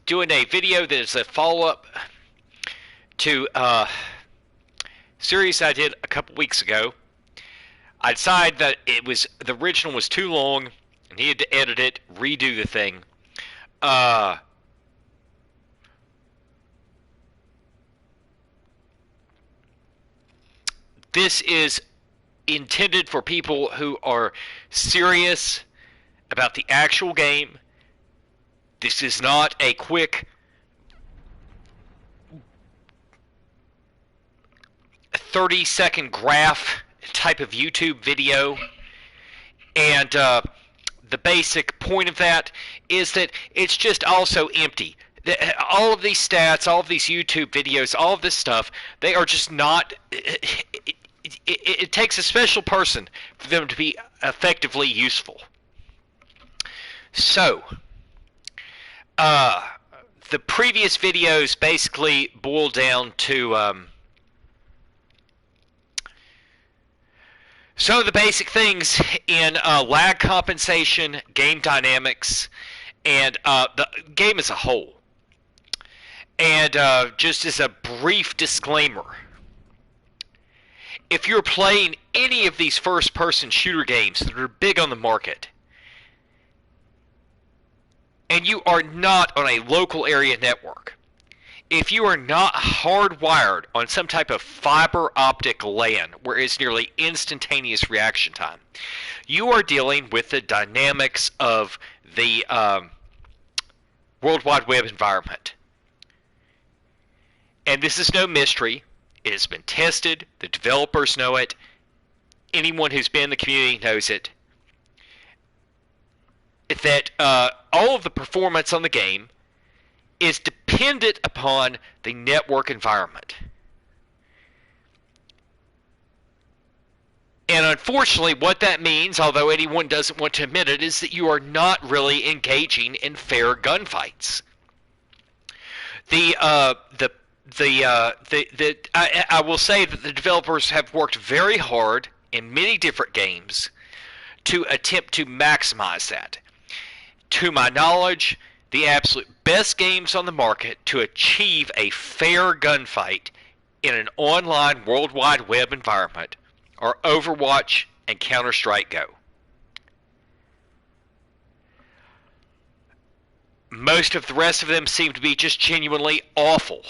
doing a video that is a follow-up to a series I did a couple weeks ago. I decided that the original was too long and needed to edit it, redo the thing. This is intended for people who are serious about the actual game. This is not a quick 30-second graph type of YouTube video. And the basic point of that is that it's just also empty. All of these stats, all of these YouTube videos, all of this stuff, they are just not... It takes a special person for them to be effectively useful. So, the previous videos basically boil down to some of the basic things in lag compensation, game dynamics, and the game as a whole. And just as a brief disclaimer, if you're playing any of these first-person shooter games that are big on the market, and you are not on a local area network, if you are not hardwired on some type of fiber optic LAN where it's nearly instantaneous reaction time, you are dealing with the dynamics of the World Wide Web environment. And this is no mystery. It has been tested. The developers know it. Anyone who's been in the community knows it. That all of the performance on the game is dependent upon the network environment. And unfortunately, what that means, although anyone doesn't want to admit it, is that you are not really engaging in fair gunfights. I will say that the developers have worked very hard in many different games to attempt to maximize that. To my knowledge, the absolute best games on the market to achieve a fair gunfight in an online World Wide Web environment are Overwatch and Counter-Strike Go. Most of the rest of them seem to be just genuinely awful.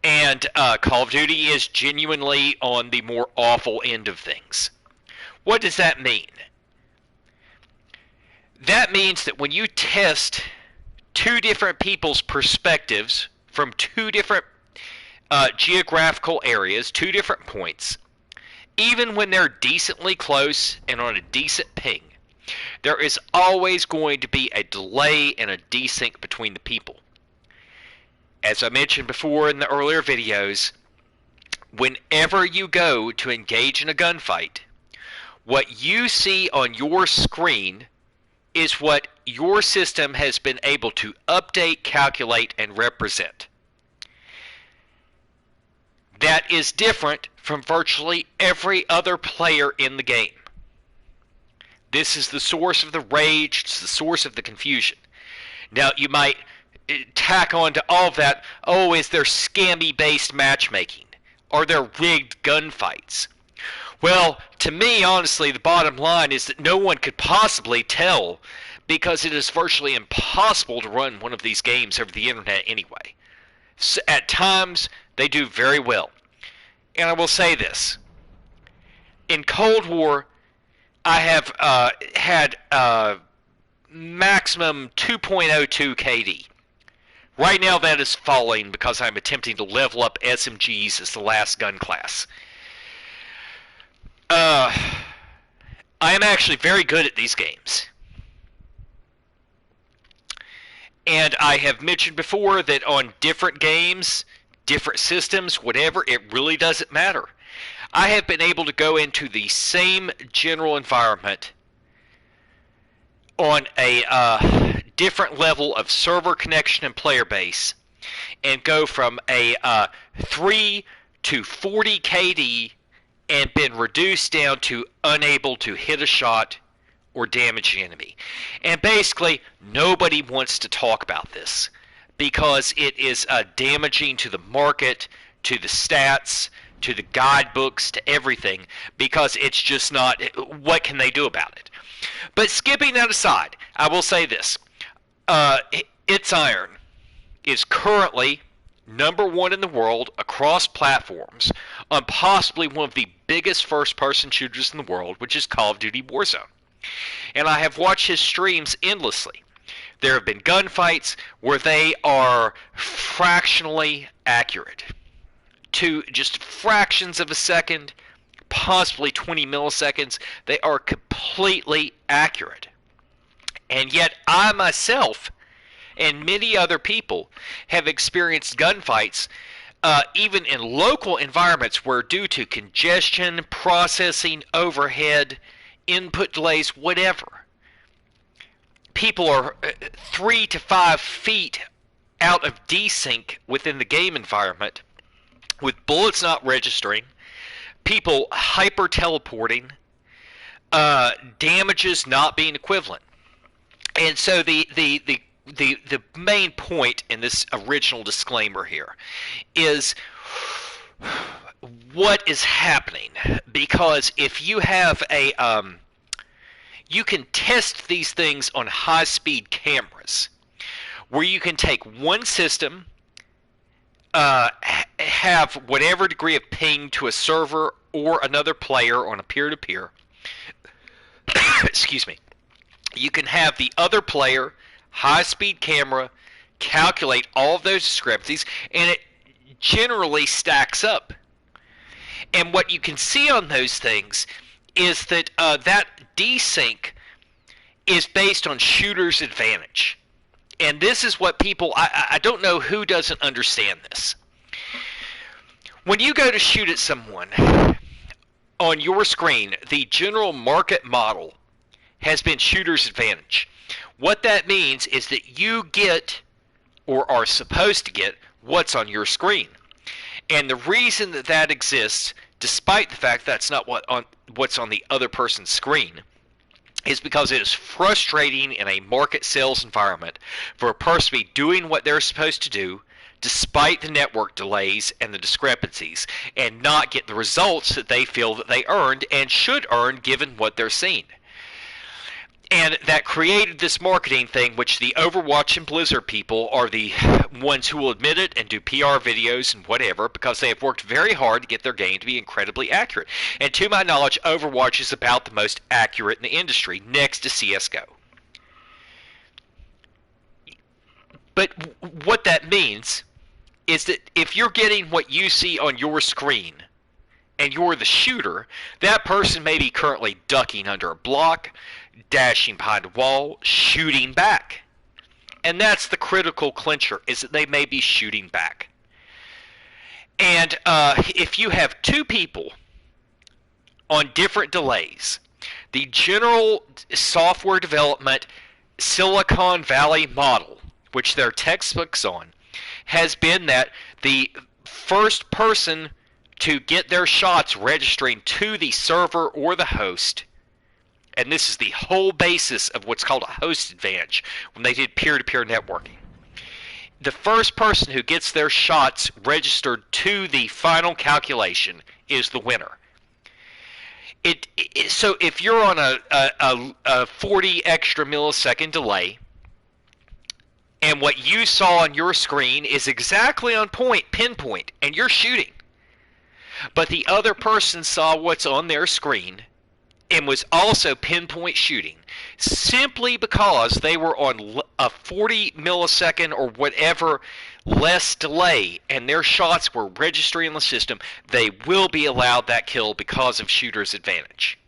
And Call of Duty is genuinely on the more awful end of things. What does that mean? That means that when you test two different people's perspectives from two different geographical areas, two different points, even when they're decently close and on a decent ping, there is always going to be a delay and a desync between the people. As I mentioned before in the earlier videos, whenever you go to engage in a gunfight, what you see on your screen is what your system has been able to update, calculate, and represent. That is different from virtually every other player in the game. This is the source of the rage, it's the source of the confusion. Now, you might tack on to all of that, oh, is there scammy-based matchmaking? Are there rigged gunfights? Well, to me, honestly, the bottom line is that no one could possibly tell, because it is virtually impossible to run one of these games over the internet anyway. So at times, they do very well. And I will say this. In Cold War, I have had maximum 2.02 KD. Right now that is falling because I'm attempting to level up SMGs as the last gun class. I am actually very good at these games. And I have mentioned before that on different games, different systems, whatever, it really doesn't matter. I have been able to go into the same general environment on a different level of server connection and player base and go from a 3 to 40 KD and been reduced down to unable to hit a shot or damage the enemy. And basically, nobody wants to talk about this because it is damaging to the market, to the stats, to the guidebooks, to everything, because it's just not, what can they do about it? But skipping that aside, I will say this. It's Iron is currently #1 in the world across platforms on possibly one of the biggest first-person shooters in the world, which is Call of Duty Warzone. And I have watched his streams endlessly. There have been gunfights where they are fractionally accurate to just fractions of a second, possibly 20 milliseconds. They are completely accurate. And yet I myself and many other people have experienced gunfights even in local environments where, due to congestion, processing, overhead, input delays, whatever, people are 3 to 5 feet out of desync within the game environment, with bullets not registering, people hyper teleporting, damages not being equivalent. And so the main point in this original disclaimer here is what is happening, because if you have a you can test these things on high-speed cameras where you can take one system, have whatever degree of ping to a server or another player on a peer-to-peer. Excuse me. You can have the other player, high-speed camera, calculate all of those discrepancies, and it generally stacks up. And what you can see on those things is that that desync is based on shooter's advantage. And this is what people, I don't know who doesn't understand this. When you go to shoot at someone on your screen, the general market model has been shooter's advantage. What that means is that you get, or are supposed to get, what's on your screen. And the reason that that exists, despite the fact that's not what's on the other person's screen, is because it is frustrating in a market sales environment for a person to be doing what they're supposed to do despite the network delays and the discrepancies, and not get the results that they feel that they earned and should earn given what they're seeing. And that created this marketing thing, which the Overwatch and Blizzard people are the ones who will admit it and do PR videos and whatever, because they have worked very hard to get their game to be incredibly accurate. And to my knowledge, Overwatch is about the most accurate in the industry, next to CSGO. But what that means is that if you're getting what you see on your screen and you're the shooter, that person may be currently ducking under a block, dashing behind a wall, shooting back. And that's the critical clincher, is that they may be shooting back. And if you have two people on different delays, the general software development Silicon Valley model, which there are textbooks on, has been that the first person to get their shots registering to the server or the host, and this is the whole basis of what's called a host advantage when they did peer-to-peer networking. The first person who gets their shots registered to the final calculation is the winner. So if you're on a 40 extra millisecond delay, and what you saw on your screen is exactly on point, pinpoint, and you're shooting, but the other person saw what's on their screen and was also pinpoint shooting, simply because they were on a 40 millisecond or whatever less delay and their shots were registering in the system, they will be allowed that kill because of shooter's advantage.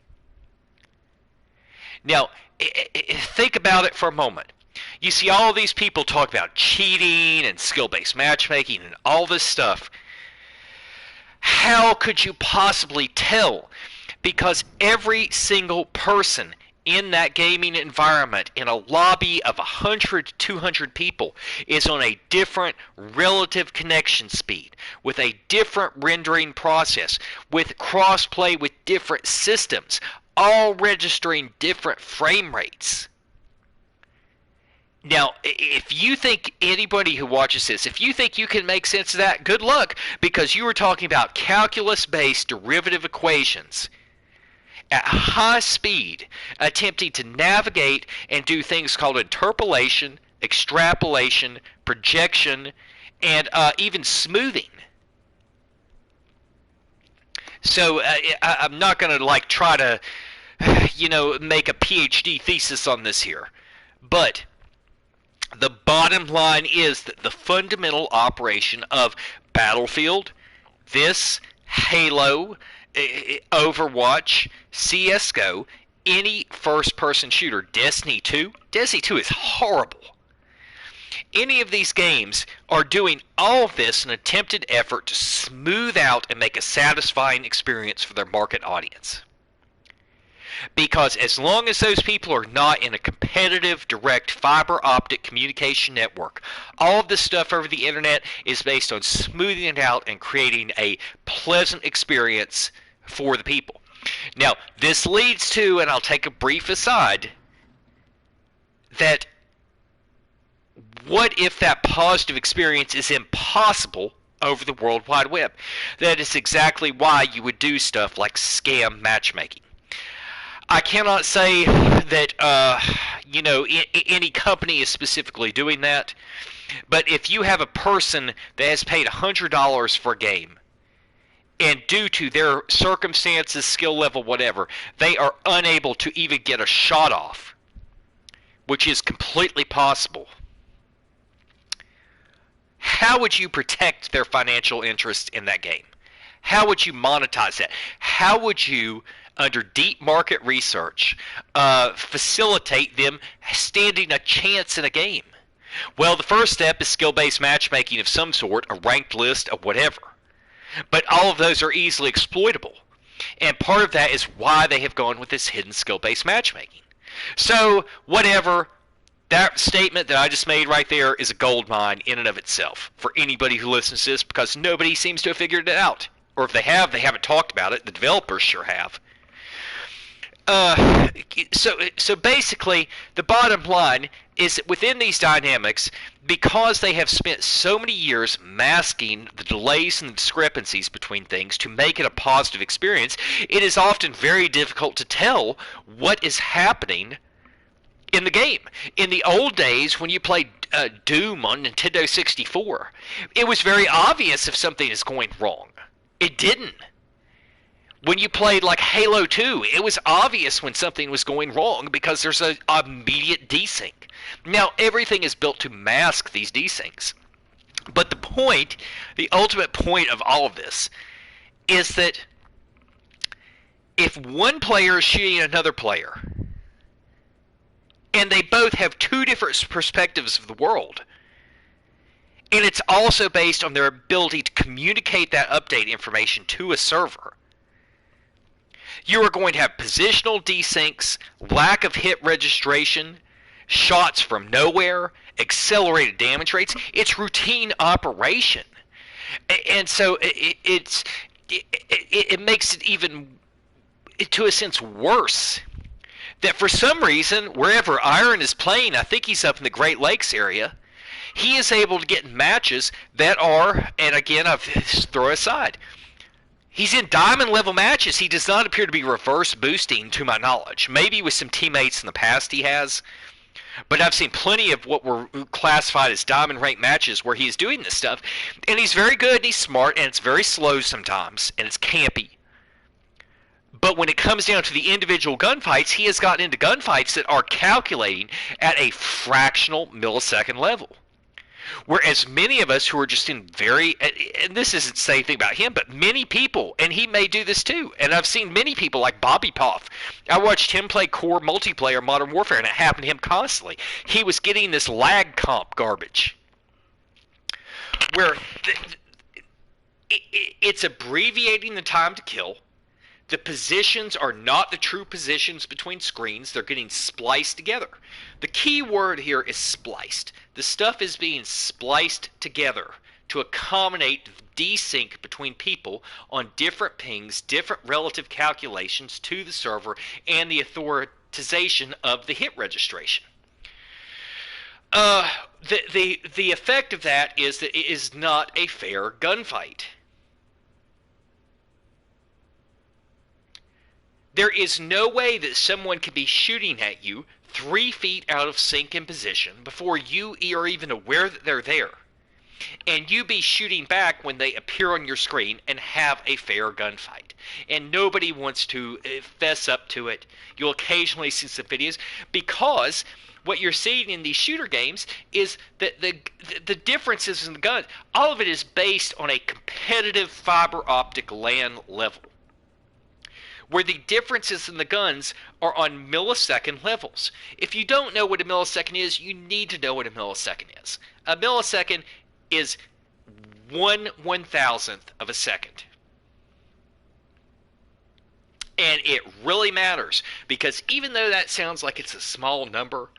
Now, think about it for a moment. You see all these people talk about cheating and skill-based matchmaking and all this stuff. How could you possibly tell? Because every single person in that gaming environment, in a lobby of 100 to 200 people, is on a different relative connection speed, with a different rendering process, with cross-play with different systems, all registering different frame rates. Now, if you think anybody who watches this, if you think you can make sense of that, good luck, because you are talking about calculus-based derivative equations at high speed, attempting to navigate and do things called interpolation, extrapolation, projection, and even smoothing. So I'm not going to try to, make a PhD thesis on this here, but the bottom line is that the fundamental operation of Battlefield, this, Halo, Overwatch, CSGO, any first-person shooter, Destiny 2 is horrible. Any of these games are doing all of this in an attempted effort to smooth out and make a satisfying experience for their market audience. Because as long as those people are not in a competitive, direct fiber optic communication network, all of this stuff over the internet is based on smoothing it out and creating a pleasant experience for the people. Now, this leads to, and I'll take a brief aside, that what if that positive experience is impossible over the World Wide Web? That is exactly why you would do stuff like scam matchmaking. I cannot say that any company is specifically doing that, but if you have a person that has paid $100 for a game, and due to their circumstances, skill level, whatever, they are unable to even get a shot off, which is completely possible, how would you protect their financial interest in that game? How would you monetize that? How would you, under deep market research, facilitate them standing a chance in a game? Well, the first step is skill-based matchmaking of some sort, a ranked list of whatever. But all of those are easily exploitable. And part of that is why they have gone with this hidden skill-based matchmaking. So, whatever, that statement that I just made right there is a gold mine in and of itself for anybody who listens to this, because nobody seems to have figured it out. Or if they have, they haven't talked about it. The developers sure have. So basically, the bottom line is that within these dynamics, because they have spent so many years masking the delays and the discrepancies between things to make it a positive experience, it is often very difficult to tell what is happening in the game. In the old days, when you played Doom on Nintendo 64, it was very obvious if something is going wrong. It didn't. When you played like Halo 2, it was obvious when something was going wrong because there's an immediate desync. Now, everything is built to mask these desyncs. But the ultimate point of all of this is that if one player is shooting another player, and they both have two different perspectives of the world, and it's also based on their ability to communicate that update information to a server, you are going to have positional desyncs, lack of hit registration, shots from nowhere, accelerated damage rates. It's routine operation. And so it makes it even, to a sense, worse. That for some reason, wherever Iron is playing, I think he's up in the Great Lakes area, he is able to get in matches that are, and again, I'll throw aside, he's in diamond level matches. He does not appear to be reverse boosting, to my knowledge. Maybe with some teammates in the past he has, but I've seen plenty of what were classified as diamond rank matches where he's doing this stuff, and he's very good and he's smart, and it's very slow sometimes, and it's campy. But when it comes down to the individual gunfights, he has gotten into gunfights that are calculating at a fractional millisecond level. Whereas many of us who are just in very, and this isn't to say anything about him, but many people, and he may do this too, and I've seen many people like Bobby Poff. I watched him play core multiplayer Modern Warfare, and it happened to him constantly. He was getting this lag comp garbage, where it's abbreviating the time to kill. The positions are not the true positions between screens. They're getting spliced together. The key word here is spliced. The stuff is being spliced together to accommodate desync between people on different pings, different relative calculations to the server, and the authorization of the hit registration. The effect of that is that it is not a fair gunfight. There is no way that someone can be shooting at you 3 feet out of sync in position before you are even aware that they're there, and you be shooting back when they appear on your screen and have a fair gunfight. And nobody wants to fess up to it. You'll occasionally see some videos, because what you're seeing in these shooter games is that the differences in the guns, all of it is based on a competitive fiber optic LAN level, where the differences in the guns are on millisecond levels. If you don't know what a millisecond is, you need to know what a millisecond is. A millisecond is 1/1000th of a second. And it really matters, because even though that sounds like it's a small number,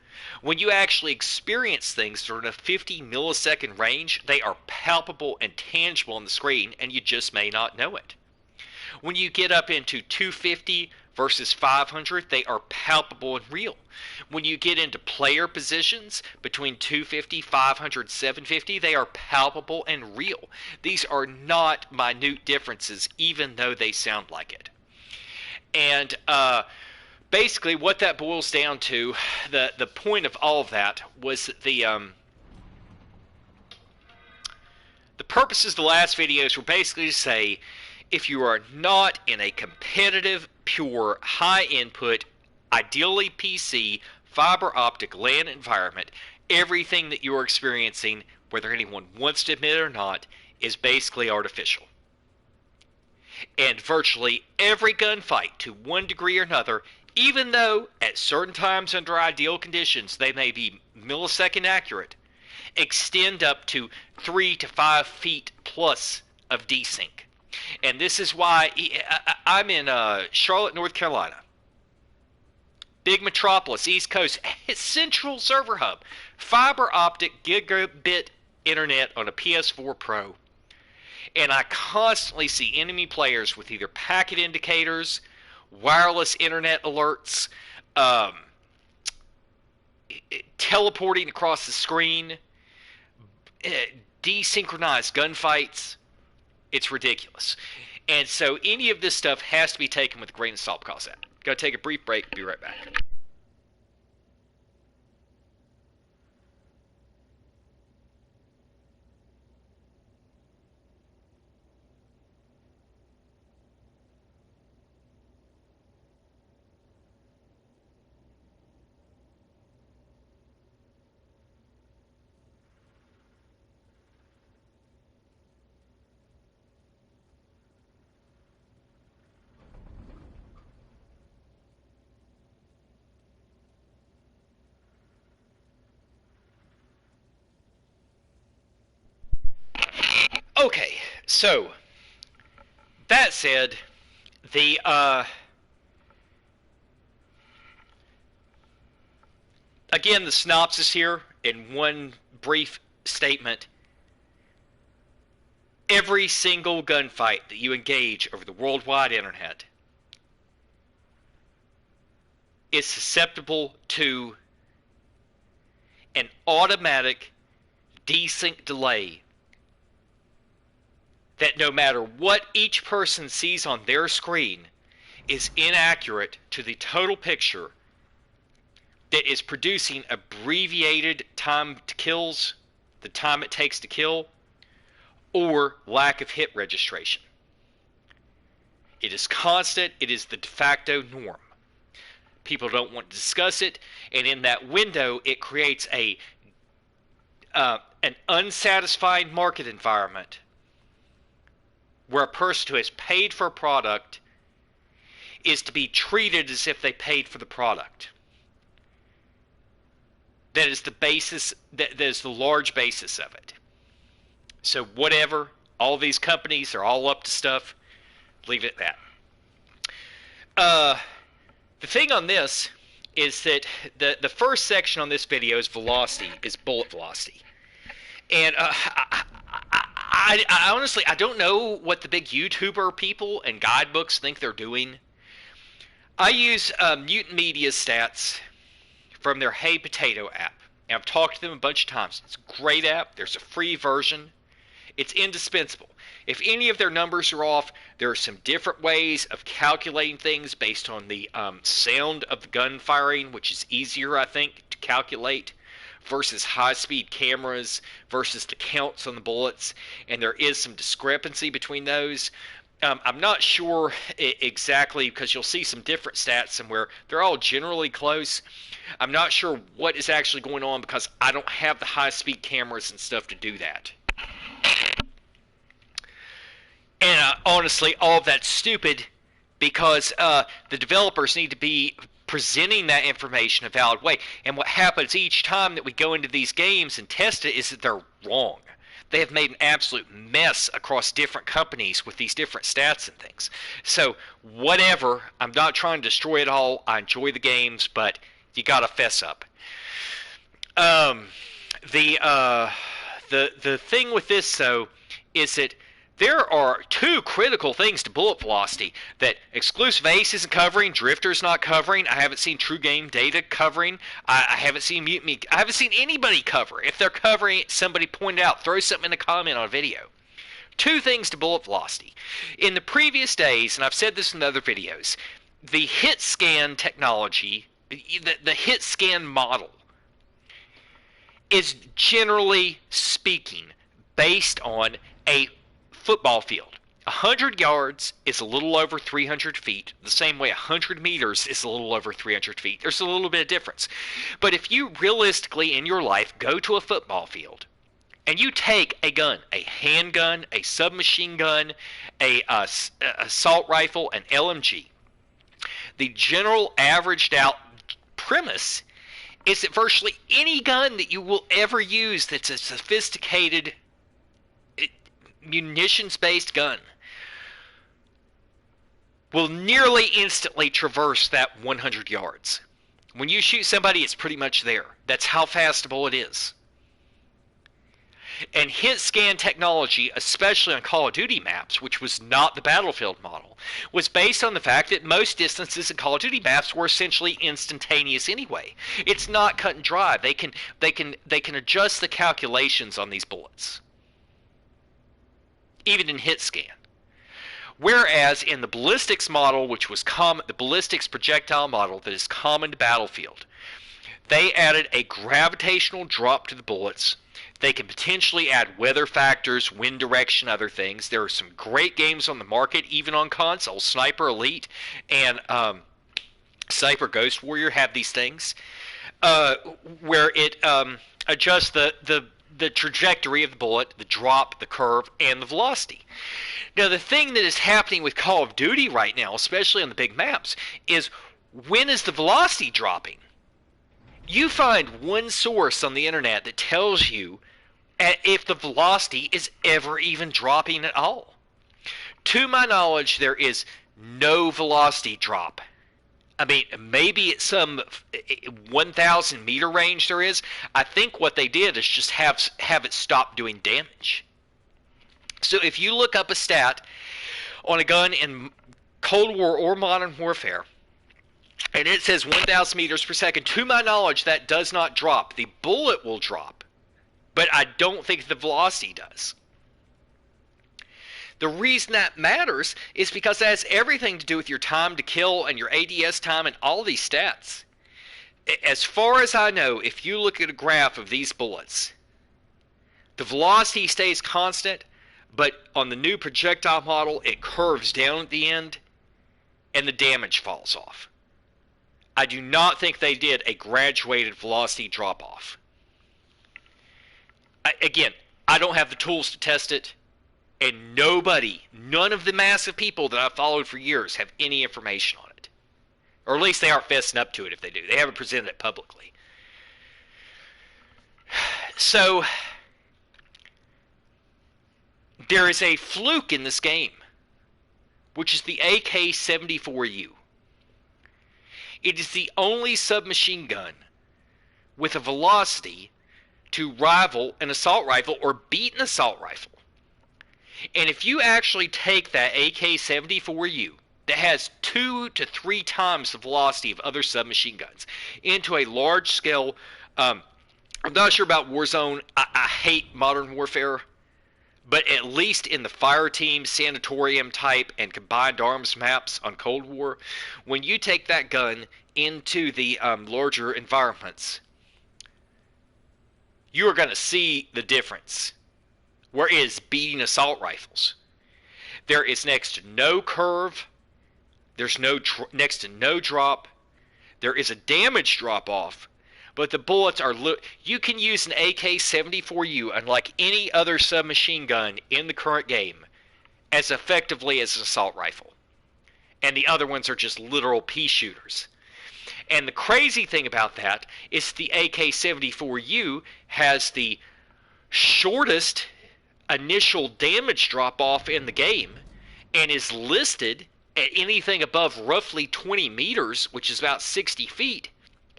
when you actually experience things that are in a 50 millisecond range, they are palpable and tangible on the screen, and you just may not know it. When you get up into 250 versus 500, they are palpable and real. When you get into player positions between 250, 500, 750, they are palpable and real. These are not minute differences, even though they sound like it. And basically what that boils down to, the point of all of that was that the purposes of the last videos were basically to say, if you are not in a competitive, pure, high input, ideally PC, fiber optic LAN environment, everything that you are experiencing, whether anyone wants to admit it or not, is basically artificial. And virtually every gunfight, to one degree or another, even though at certain times under ideal conditions they may be millisecond accurate, extend up to 3 to 5 feet plus of desync. And this is why I'm in Charlotte, North Carolina. Big metropolis, East Coast, central server hub, fiber optic gigabit internet on a PS4 Pro. And I constantly see enemy players with either packet indicators, wireless internet alerts, teleporting across the screen, desynchronized gunfights. It's ridiculous. And so any of this stuff has to be taken with a grain of salt because of that. Go take a brief break. Be right back. Okay, so that said, the again, the synopsis here in one brief statement: every single gunfight that you engage over the worldwide internet is susceptible to an automatic desync delay that, no matter what each person sees on their screen, is inaccurate to the total picture, that is producing abbreviated time to kills, the time it takes to kill, or lack of hit registration. It is constant. It is the de facto norm. People don't want to discuss it, and in that window it creates an unsatisfied market environment where a person who has paid for a product is to be treated as if they paid for the product. That is the basis, that is the large basis of it. So whatever, all these companies are all up to stuff, leave it at that. The thing on this is that the first section on this video is velocity, is bullet velocity. And I honestly, I don't know what the big YouTuber people and guidebooks think they're doing. I use Mutant Media stats from their Hey Potato app. And I've talked to them a bunch of times. It's a great app. There's a free version. It's indispensable. If any of their numbers are off, there are some different ways of calculating things based on the sound of the gun firing, which is easier, I think, to calculate versus high-speed cameras versus the counts on the bullets, and there is some discrepancy between those. I'm not sure exactly, because you'll see some different stats somewhere. They're all generally close. I'm not sure what is actually going on because I don't have the high-speed cameras and stuff to do that. And honestly, all of that's stupid because the developers need to be presenting that information a valid way. And what happens each time that we go into these games and test it is that they're wrong. They have made an absolute mess across different companies with these different stats and things. So whatever, I'm not trying to destroy it all. I enjoy the games, but you gotta fess up. The thing with this though is that there are two critical things to bullet velocity that Exclusive Ace isn't covering, Drifter's not covering, I haven't seen True Game Data covering, I haven't seen Mutiny, I haven't seen anybody cover. If they're covering it, somebody point it out, throw something in a comment on a video. Two things to bullet velocity. In the previous days, and I've said this in other videos, the hit scan technology, the hit scan model, is generally speaking based on a football field. 100 yards is a little over 300 feet, the same way 100 meters is a little over 300 feet. There's a little bit of difference. But if you realistically in your life go to a football field and you take a gun, a handgun, a submachine gun, a assault rifle, an LMG, the general averaged out premise is that virtually any gun that you will ever use that's a sophisticated munitions-based gun will nearly instantly traverse that 100 yards. When you shoot somebody, it's pretty much there. That's how fast a bullet is. And hit scan technology, especially on Call of Duty maps, which was not the Battlefield model, was based on the fact that most distances in Call of Duty maps were essentially instantaneous anyway. It's not cut and dry. They can adjust the calculations on these bullets, even in hit scan. Whereas in the ballistics model, which was common, the ballistics projectile model that is common to Battlefield, they added a gravitational drop to the bullets. They can potentially add weather factors, wind direction, other things. There are some great games on the market, even on console. Sniper Elite and Sniper Ghost Warrior have these things where it adjusts the trajectory of the bullet, the drop, the curve, and the velocity. Now, the thing that is happening with Call of Duty right now, especially on the big maps, is when is the velocity dropping? You find one source on the internet that tells you if the velocity is ever even dropping at all. To my knowledge, there is no velocity drop. I mean, maybe at some 1,000 meter range there is. I think what they did is just have it stop doing damage. So if you look up a stat on a gun in Cold War or Modern Warfare, and it says 1,000 meters per second, to my knowledge, that does not drop. The bullet will drop, but I don't think the velocity does. The reason that matters is because that has everything to do with your time to kill and your ADS time and all these stats. As far as I know, if you look at a graph of these bullets, the velocity stays constant, but on the new projectile model, it curves down at the end, and the damage falls off. I do not think they did a graduated velocity drop-off. Again, I don't have the tools to test it. And none of the massive people that I've followed for years have any information on it. Or at least they aren't fessing up to it if they do. They haven't presented it publicly. So, there is a fluke in this game, which is the AK-74U. It is the only submachine gun with a velocity to rival an assault rifle or beat an assault rifle. And if you actually take that AK-74U that has 2 to 3 times the velocity of other submachine guns into a large scale, I'm not sure about Warzone. I hate Modern Warfare, but at least in the fire team, sanatorium type, and combined arms maps on Cold War, when you take that gun into the larger environments, you are going to see the difference. Whereas beating assault rifles, there is next to no curve, there's next to no drop, there is a damage drop off, but the bullets are you can use an AK-74U, unlike any other submachine gun in the current game, as effectively as an assault rifle. And the other ones are just literal pea shooters. And the crazy thing about that is the AK-74U has the shortest initial damage drop off in the game and is listed at anything above roughly 20 meters, which is about 60 feet,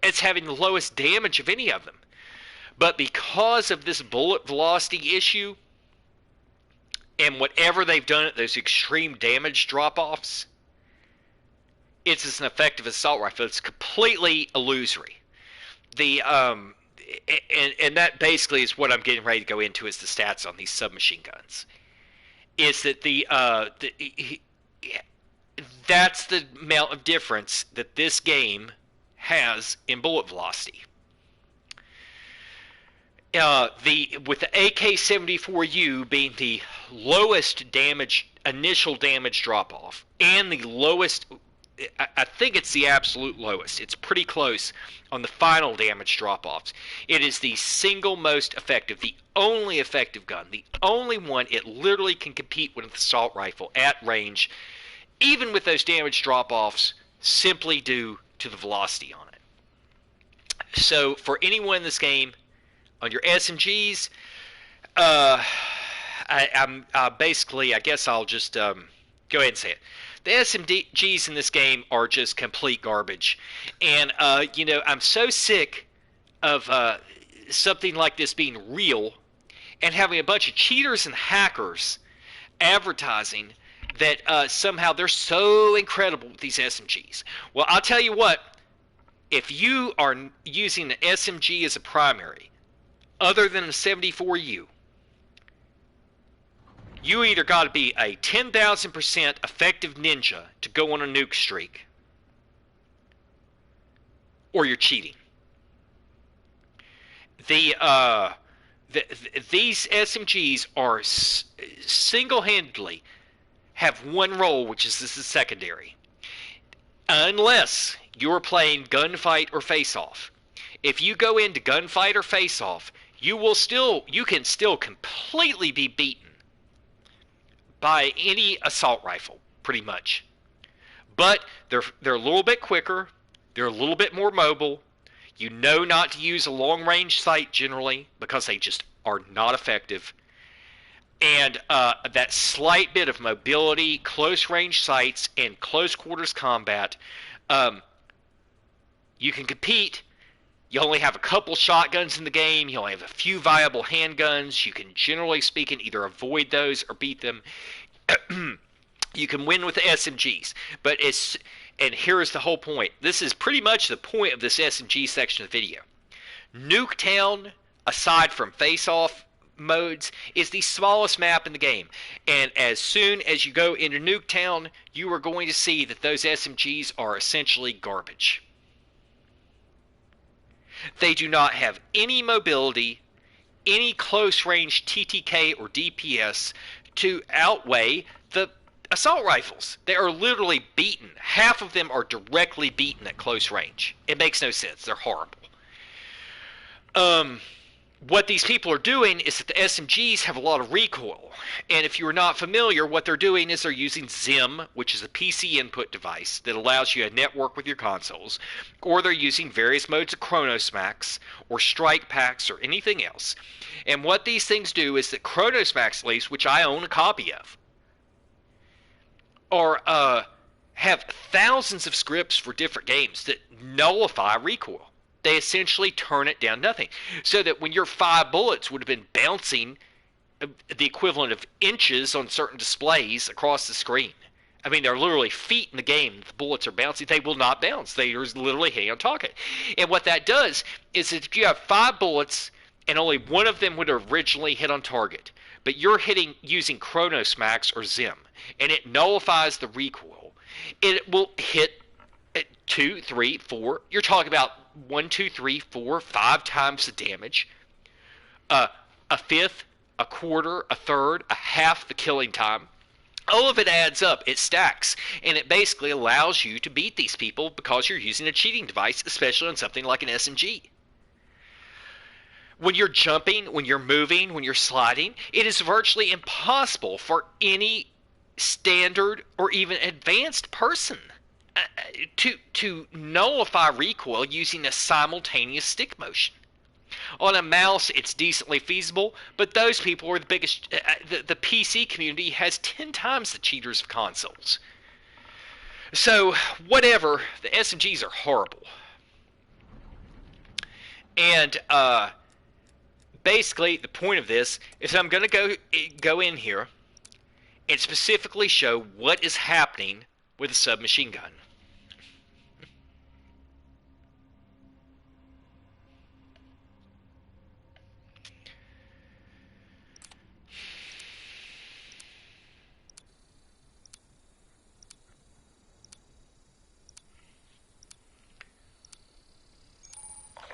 as having the lowest damage of any of them. But because of this bullet velocity issue and whatever they've done at those extreme damage drop-offs, it's as an effective assault rifle. It's completely illusory. And that basically is what I'm getting ready to go into is the stats on these submachine guns. Is that that's the amount of difference that this game has in bullet velocity. With the AK-74U being the lowest initial damage drop off, and the lowest, I think it's the absolute lowest. It's pretty close on the final damage drop-offs. It is the single most effective, the only effective gun, the only one. It literally can compete with an assault rifle at range, even with those damage drop-offs, simply due to the velocity on it. So for anyone in this game, on your SMGs, basically, I guess I'll just go ahead and say it. The SMGs in this game are just complete garbage. And, I'm so sick of something like this being real and having a bunch of cheaters and hackers advertising that somehow they're so incredible with these SMGs. Well, I'll tell you what, if you are using an SMG as a primary, other than a 74U, you either got to be a 10,000% effective ninja to go on a nuke streak, or you're cheating. These SMGs are single-handedly have one role, which is this is secondary. Unless you're playing gunfight or face-off. If you go into gunfight or face-off, you can still completely be beaten by any assault rifle, pretty much. But they're a little bit quicker, they're a little bit more mobile. You know not to use a long-range sight generally because they just are not effective. And that slight bit of mobility, close-range sights, and close-quarters combat, you can compete. You only have a couple shotguns in the game. You only have a few viable handguns. You can, generally speaking, either avoid those or beat them. You can win with the SMGs. And here's the whole point. This is pretty much the point of this SMG section of the video. Nuketown, aside from face-off modes, is the smallest map in the game. And as soon as you go into Nuketown, you are going to see that those SMGs are essentially garbage. They do not have any mobility, any close-range TTK or DPS to outweigh the assault rifles. They are literally beaten. Half of them are directly beaten at close range. It makes no sense. They're horrible. What these people are doing is that the SMGs have a lot of recoil. And if you're not familiar, what they're doing is they're using ZIM, which is a PC input device that allows you to network with your consoles, or they're using various modes of Chronosmacks or strike packs or anything else. And what these things do is that Chronosmacks, at least, which I own a copy of, have thousands of scripts for different games that nullify recoil. They essentially turn it down nothing. So that when your 5 bullets would have been bouncing the equivalent of inches on certain displays across the screen. I mean, they're literally feet in the game. The bullets are bouncing. They will not bounce. They are literally hitting on target. And what that does is if you have 5 bullets and only one of them would originally hit on target, but you're hitting using Chronos Max or Zim, and it nullifies the recoil, it will hit at 2, 3, 4. You're talking about 1, 2, 3, 4, 5 times the damage. A fifth, a quarter, a third, a half the killing time. All of it adds up. It stacks. And it basically allows you to beat these people because you're using a cheating device, especially on something like an SMG. When you're jumping, when you're moving, when you're sliding, it is virtually impossible for any standard or even advanced person to nullify recoil using a simultaneous stick motion. On a mouse, it's decently feasible, but those people are the biggest. The PC community has 10 times the cheaters of consoles. So, whatever, the SMGs are horrible. And basically, the point of this is I'm going to go in here and specifically show what is happening with a submachine gun.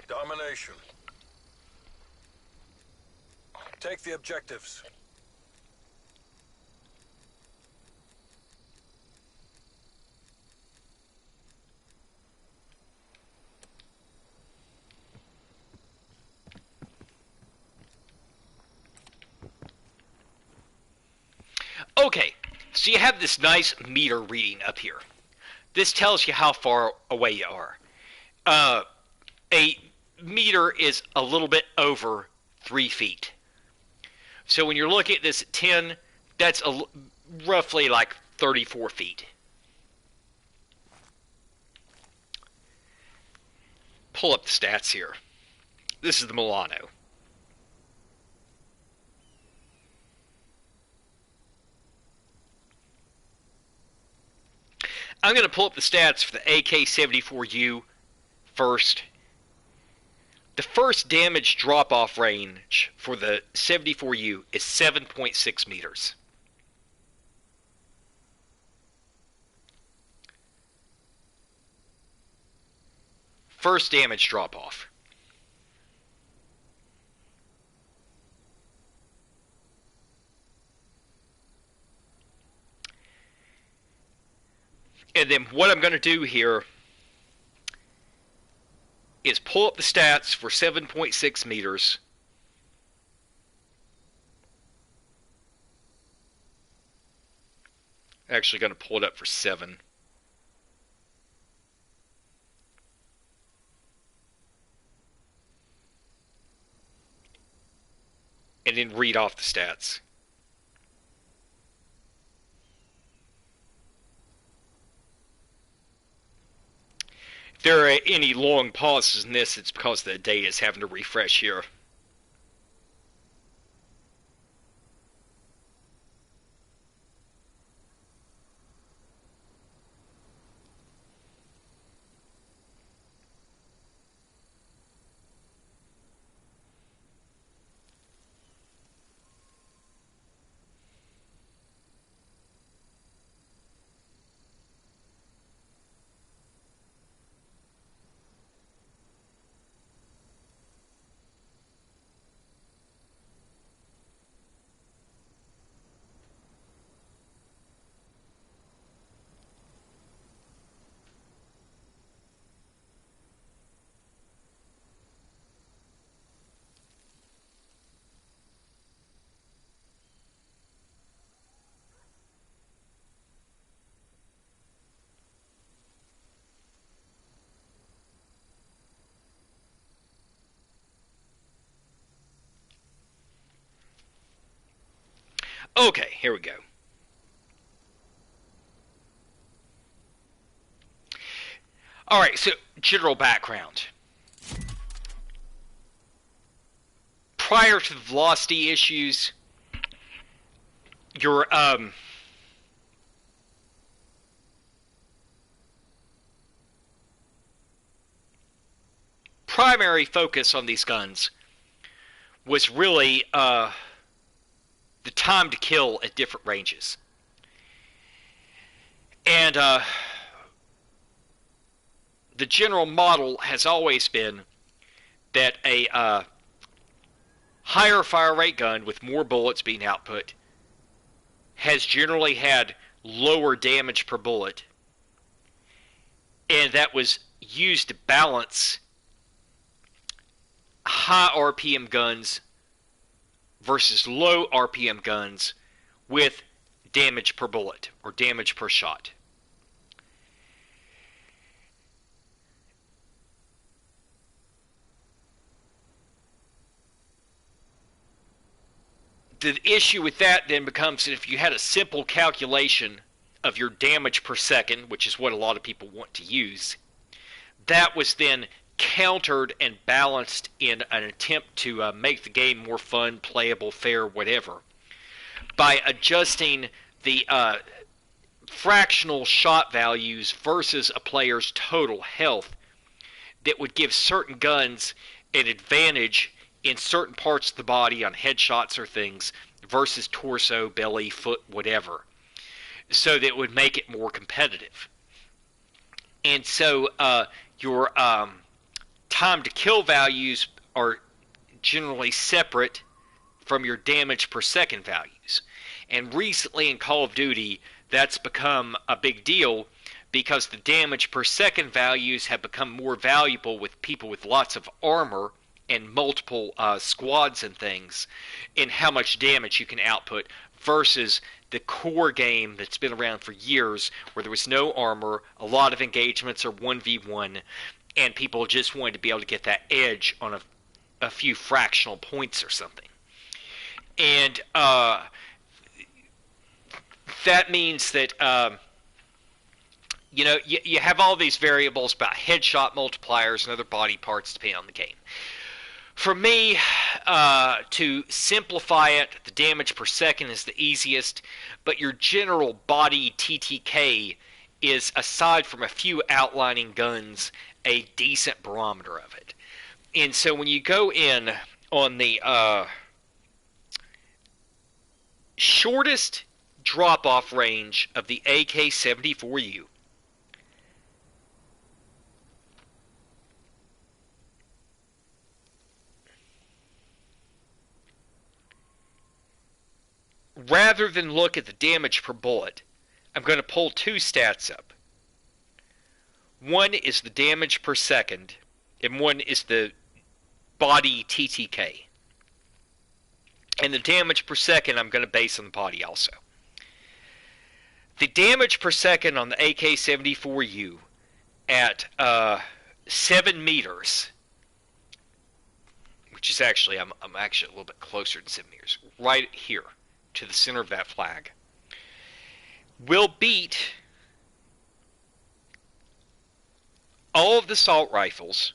Domination. Take the objectives. Okay, so you have this nice meter reading up here. This tells you how far away you are. A meter is a little bit over 3 feet. So when you're looking at this at 10, that's roughly like 34 feet. Pull up the stats here. This is the Milano. I'm going to pull up the stats for the AK-74U first. The first damage drop-off range for the 74U is 7.6 meters. First damage drop-off. And then what I'm going to do here is pull up the stats for 7.6 meters. Actually going to pull it up for 7. And then read off the stats. If there are any long pauses in this, it's because the data is having to refresh here. Okay, here we go. Alright, so general background. Prior to the velocity issues, your primary focus on these guns was really the time to kill at different ranges. And the general model has always been that a higher fire rate gun with more bullets being output has generally had lower damage per bullet, and that was used to balance high RPM guns versus low RPM guns with damage per bullet or damage per shot. The issue with that then becomes that if you had a simple calculation of your damage per second, which is what a lot of people want to use, that was then countered and balanced in an attempt to make the game more fun, playable, fair, whatever, by adjusting the fractional shot values versus a player's total health that would give certain guns an advantage in certain parts of the body on headshots or things versus torso, belly, foot, whatever, so that it would make it more competitive. And so your time to kill values are generally separate from your damage per second values. And recently in Call of Duty, that's become a big deal because the damage per second values have become more valuable with people with lots of armor and multiple squads and things in how much damage you can output versus the core game that's been around for years where there was no armor, a lot of engagements are 1v1, and people just wanted to be able to get that edge on a few fractional points or something. And that means that you have all these variables about headshot multipliers and other body parts depending on the game. For me, to simplify it, the damage per second is the easiest, but your general body TTK is, aside from a few outlining guns, a decent barometer of it. And so when you go in on the shortest drop-off range of the AK-74U, rather than look at the damage per bullet, I'm going to pull two stats up. One is the damage per second, and one is the body TTK. And the damage per second I'm going to base on the body also. The damage per second on the AK-74U at 7 meters, which is actually, I'm actually a little bit closer than 7 meters, right here to the center of that flag, will beat all of the assault rifles,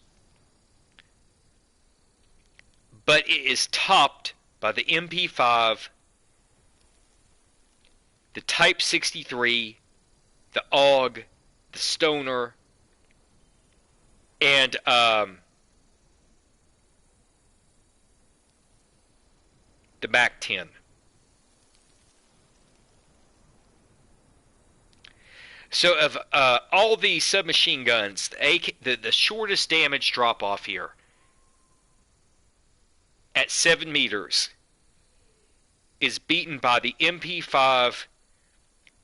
but it is topped by the MP5, the Type 63, the AUG, the Stoner, and the MAC-10. So of all the submachine guns, the shortest damage drop-off here at 7 meters is beaten by the MP5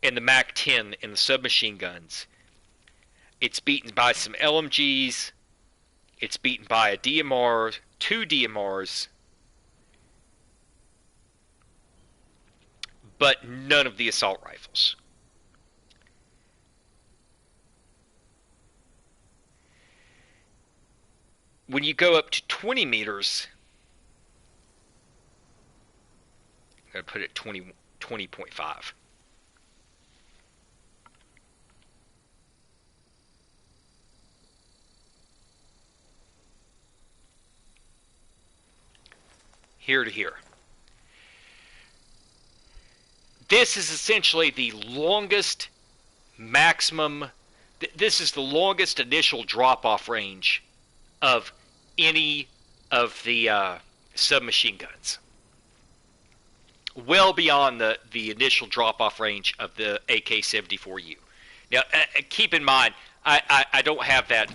and the MAC-10 in the submachine guns. It's beaten by some LMGs. It's beaten by a DMR, 2 DMRs, but none of the assault rifles. When you go up to 20 meters, I'm going to put it 20.5. Here to here. This is essentially the longest maximum. This is the longest initial drop-off range of any of the submachine guns. Well beyond the initial drop-off range of the AK-74U. Now, keep in mind, I don't have that.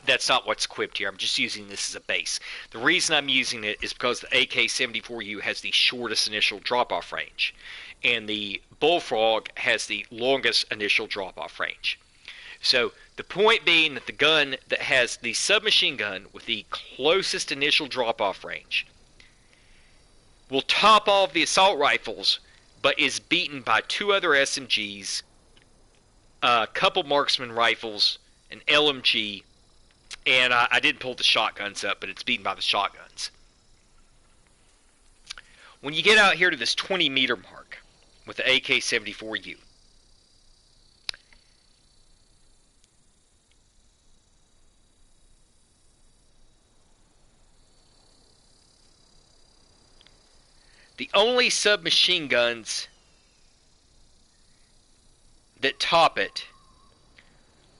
That's not what's equipped here. I'm just using this as a base. The reason I'm using it is because the AK-74U has the shortest initial drop-off range, and the Bullfrog has the longest initial drop-off range. So the point being that the gun that has the submachine gun with the closest initial drop-off range will top all of the assault rifles, but is beaten by 2 other SMGs, a couple marksman rifles, an LMG, and I didn't pull the shotguns up, but it's beaten by the shotguns. When you get out here to this 20-meter mark with the AK-74U, the only submachine guns that top it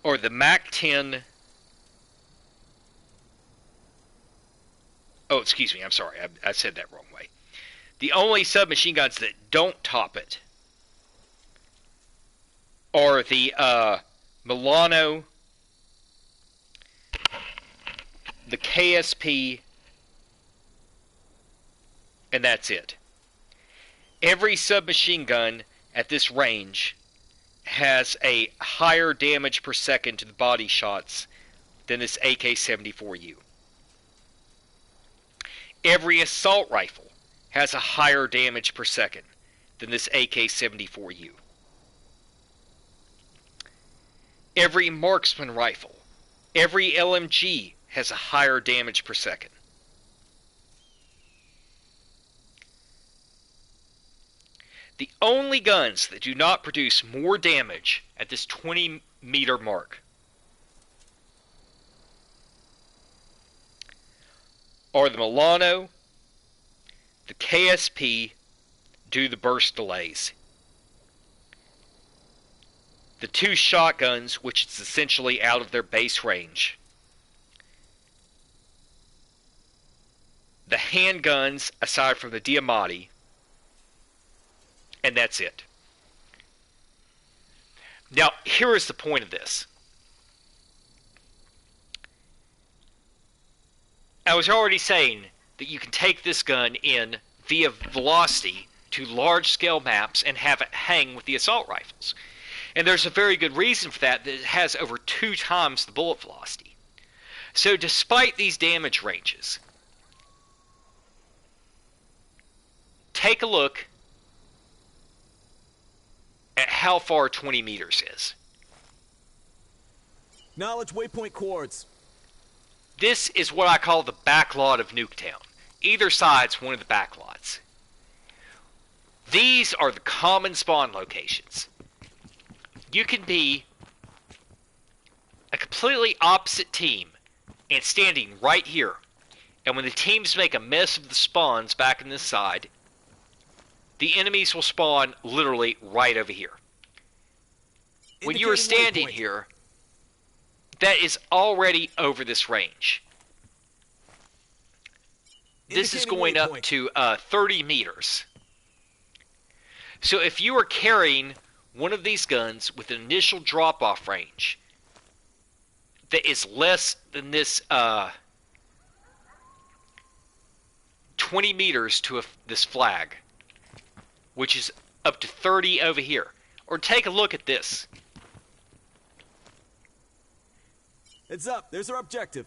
are the MAC-10. Oh, excuse me, I'm sorry, I said that wrong way. The only submachine guns that don't top it are the Milano, the KSP, and that's it. Every submachine gun at this range has a higher damage per second to the body shots than this AK-74U. Every assault rifle has a higher damage per second than this AK-74U. Every marksman rifle, every LMG has a higher damage per second. The only guns that do not produce more damage at this 20-meter mark are the Milano, the KSP, due to the burst delays, the 2 shotguns, which is essentially out of their base range, the handguns, aside from the Diamatti, and that's it. Now, here is the point of this. I was already saying that you can take this gun in via velocity to large-scale maps and have it hang with the assault rifles. And there's a very good reason for that it has over 2 times the bullet velocity. So despite these damage ranges, take a look at how far 20 meters is. Knowledge waypoint coords. This is what I call the backlot of Nuketown. Either side's one of the backlots. These are the common spawn locations. You can be a completely opposite team and standing right here. And when the teams make a mess of the spawns back in this side, the enemies will spawn literally right over here. When you are standing here, that is already over this range. This is going up to 30 meters. So if you are carrying one of these guns with an initial drop-off range that is less than this 20 meters to this flag, which is up to 30 over here, or take a look at this. Heads up, there's our objective.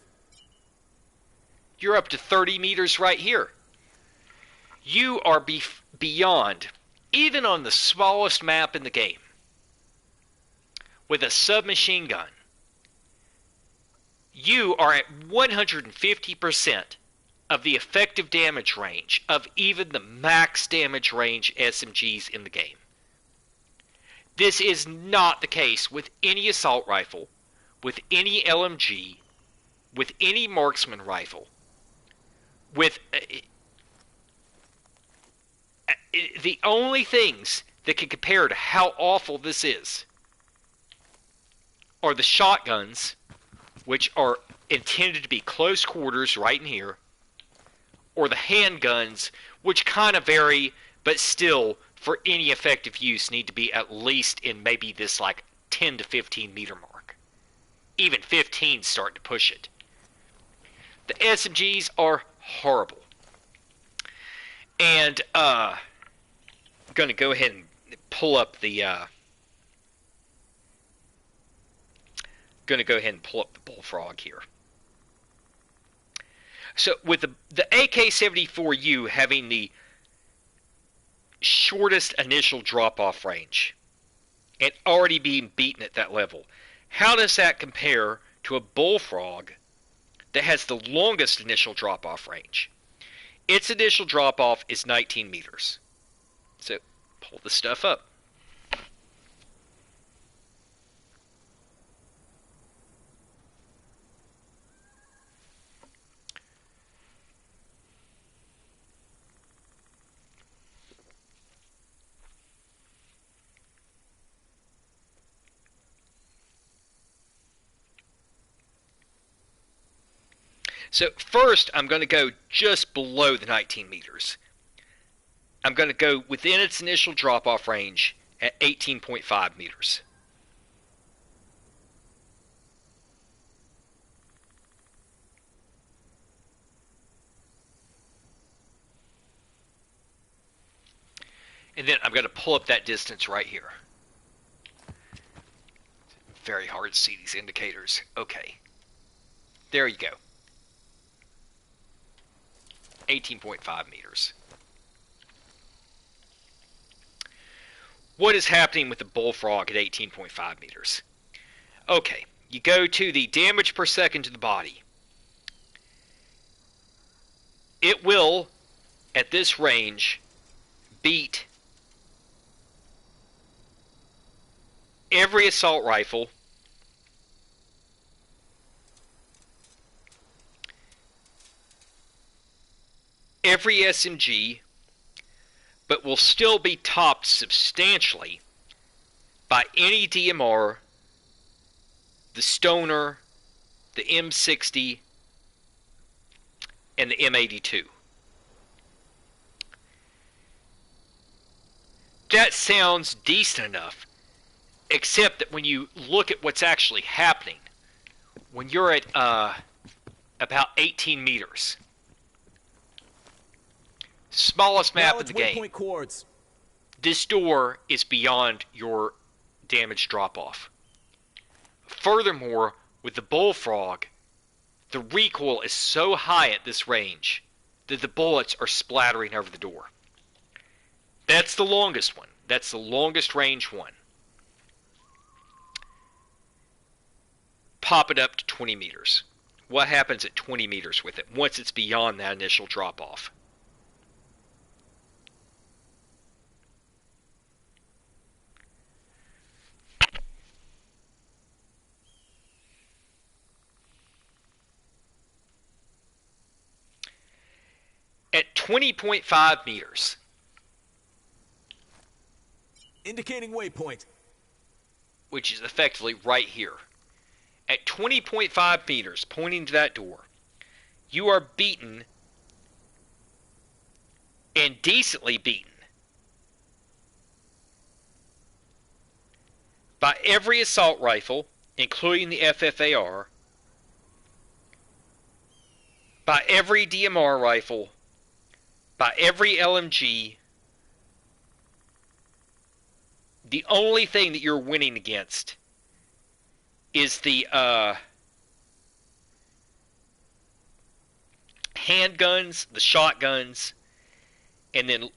You're up to 30 meters right here. You are beyond, even on the smallest map in the game, with a submachine gun. You are at 150% of the effective damage range of even the max damage range SMGs in the game. This is not the case with any assault rifle, with any LMG, with any marksman rifle, with the only things that can compare to how awful this is are the shotguns, which are intended to be close quarters right in here, or the handguns, which kind of vary, but still, for any effective use, need to be at least in maybe this like 10 to 15 meter mark. Even 15 starting to push it. The SMGs are horrible. And I'm going to go ahead and pull up the bullfrog here. So with the AK-74U having the shortest initial drop-off range and already being beaten at that level, how does that compare to a bullfrog that has the longest initial drop-off range? Its initial drop-off is 19 meters. So pull the stuff up. So first, I'm going to go just below the 19 meters. I'm going to go within its initial drop-off range at 18.5 meters. And then I'm going to pull up that distance right here. Very hard to see these indicators. Okay. There you go. 18.5 meters. What is happening with the bullfrog at 18.5 meters? Okay, you go to the damage per second to the body. It will, at this range, beat every assault rifle, every SMG, but will still be topped substantially by any DMR, the Stoner, the M60, and the M82. That sounds decent enough, except that when you look at what's actually happening, when you're at about 18 meters, smallest map in the game, this door is beyond your damage drop-off. Furthermore, with the bullfrog, the recoil is so high at this range that the bullets are splattering over the door. That's the longest one. That's the longest range one. Pop it up to 20 meters. What happens at 20 meters with it once it's beyond that initial drop-off? At 20.5 meters. Indicating waypoint. Which is effectively right here. At 20.5 meters, pointing to that door, you are beaten, and decently beaten, by every assault rifle, including the FFAR, by every DMR rifle, by every LMG. The only thing that you're winning against is the handguns, the shotguns, and then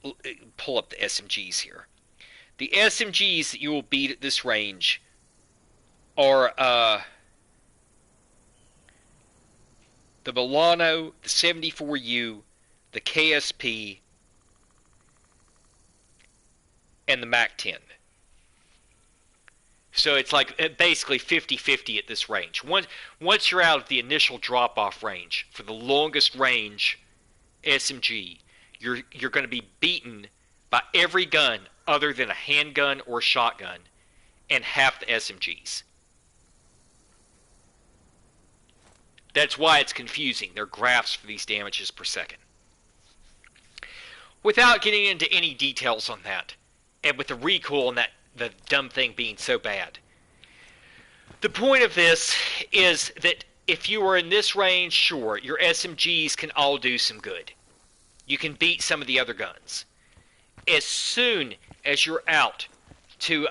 pull up the SMGs here. The SMGs that you will beat at this range are the Milano, the 74U, the KSP, and the MAC-10. So it's like basically 50-50 at this range. Once you're out of the initial drop-off range for the longest range SMG, you're going to be beaten by every gun other than a handgun or shotgun, and half the SMGs. That's why it's confusing. There are graphs for these damages per second. Without getting into any details on that, and with the recoil and the dumb thing being so bad, the point of this is that if you are in this range, sure, your SMGs can all do some good. You can beat some of the other guns. As soon as you're out to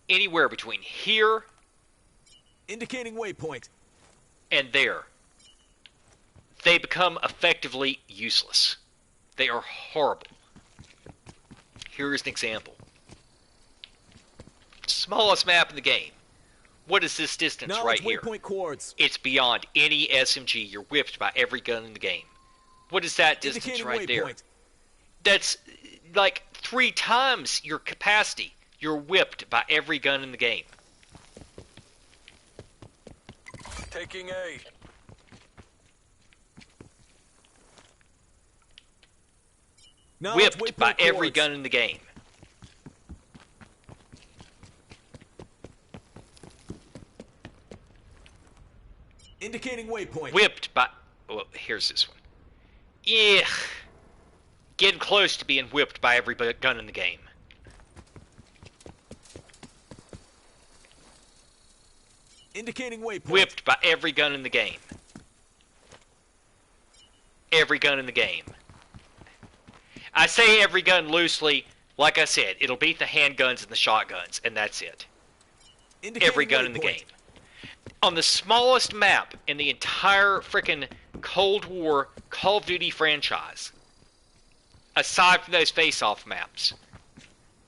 anywhere between here Indicating waypoint. and there, they become effectively useless. They are horrible. Here's an example. Smallest map in the game. What is this distance right here? Waypoint coords. It's beyond any SMG. You're whipped by every gun in the game. What is that distance Indicating right there? waypoint. That's like 3 times your capacity. You're whipped by every gun in the game. Taking A. Knowledge Whipped waypoint by every coords. gun in the game. Indicating waypoint. Whipped by... Well, here's this one. Yeah. Getting close to being whipped by every gun in the game. Indicating waypoint. Whipped by every gun in the game. Every gun in the game. I say every gun loosely. Like I said, it'll beat the handguns and the shotguns, and that's it. Indicating Every gun in the waypoint. game. On the smallest map in the entire frickin' Cold War Call of Duty franchise, aside from those face-off maps,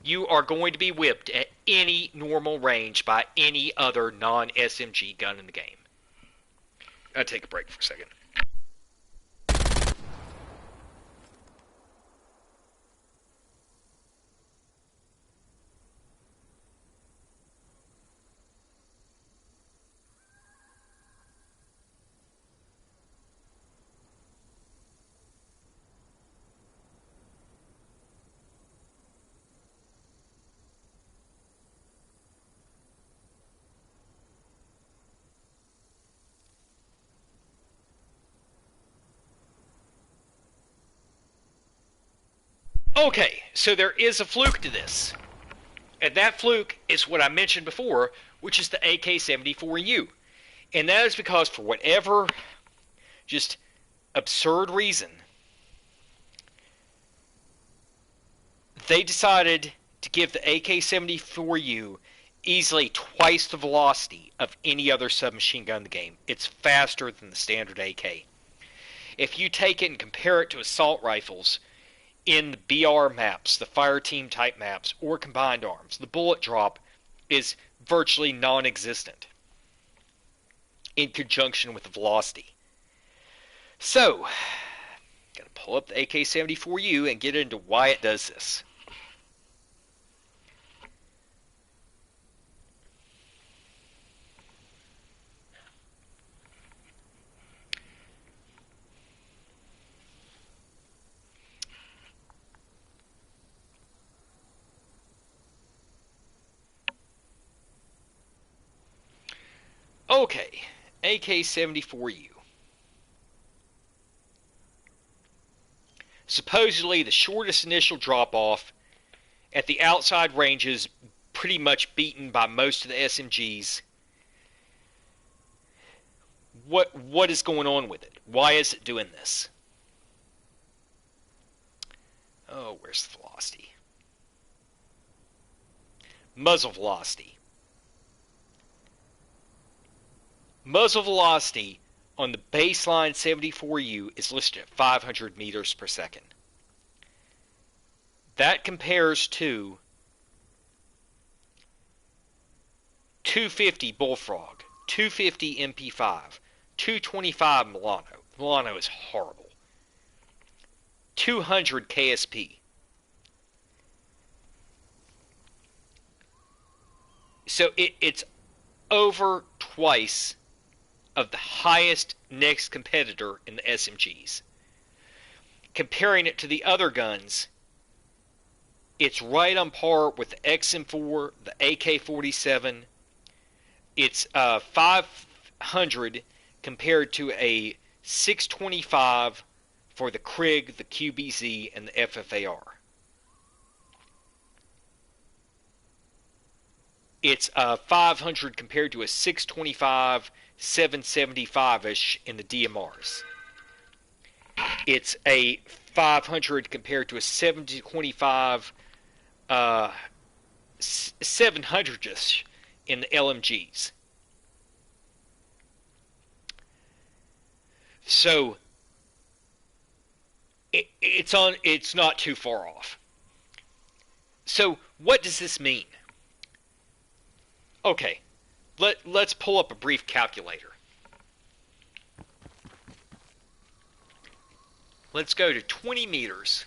you are going to be whipped at any normal range by any other non-SMG gun in the game. I'll take a break for a second. Okay, so there is a fluke to this. And that fluke is what I mentioned before, which is the AK-74U. And that is because for whatever just absurd reason, they decided to give the AK-74U easily twice the velocity of any other submachine gun in the game. It's faster than the standard AK. If you take it and compare it to assault rifles in the BR maps, the fire team type maps, or combined arms, the bullet drop is virtually non-existent in conjunction with the velocity. So, gotta pull up the AK-74U and get into why it does this. Okay, AK-74U. Supposedly the shortest initial drop-off at the outside ranges, pretty much beaten by most of the SMGs. What is going on with it? Why is it doing this? Oh, where's the velocity? Muzzle velocity. Muzzle velocity on the baseline 74U is listed at 500 meters per second. That compares to 250 Bullfrog, 250 MP5, 225 Milano. Milano is horrible. 200 KSP. So it's over twice of the highest next competitor in the SMGs. Comparing it to the other guns, It's right on par with the XM4, the AK-47. It's 500 compared to a 625 for the Krig, the QBZ, and the FFAR. It's 500 compared to a 625, 775-ish in the DMRs. It's a 500 compared to a 725, 700-ish in the LMGs. So it's not too far off. So what does this mean? Okay, let's pull up a brief calculator. Let's go to 20 meters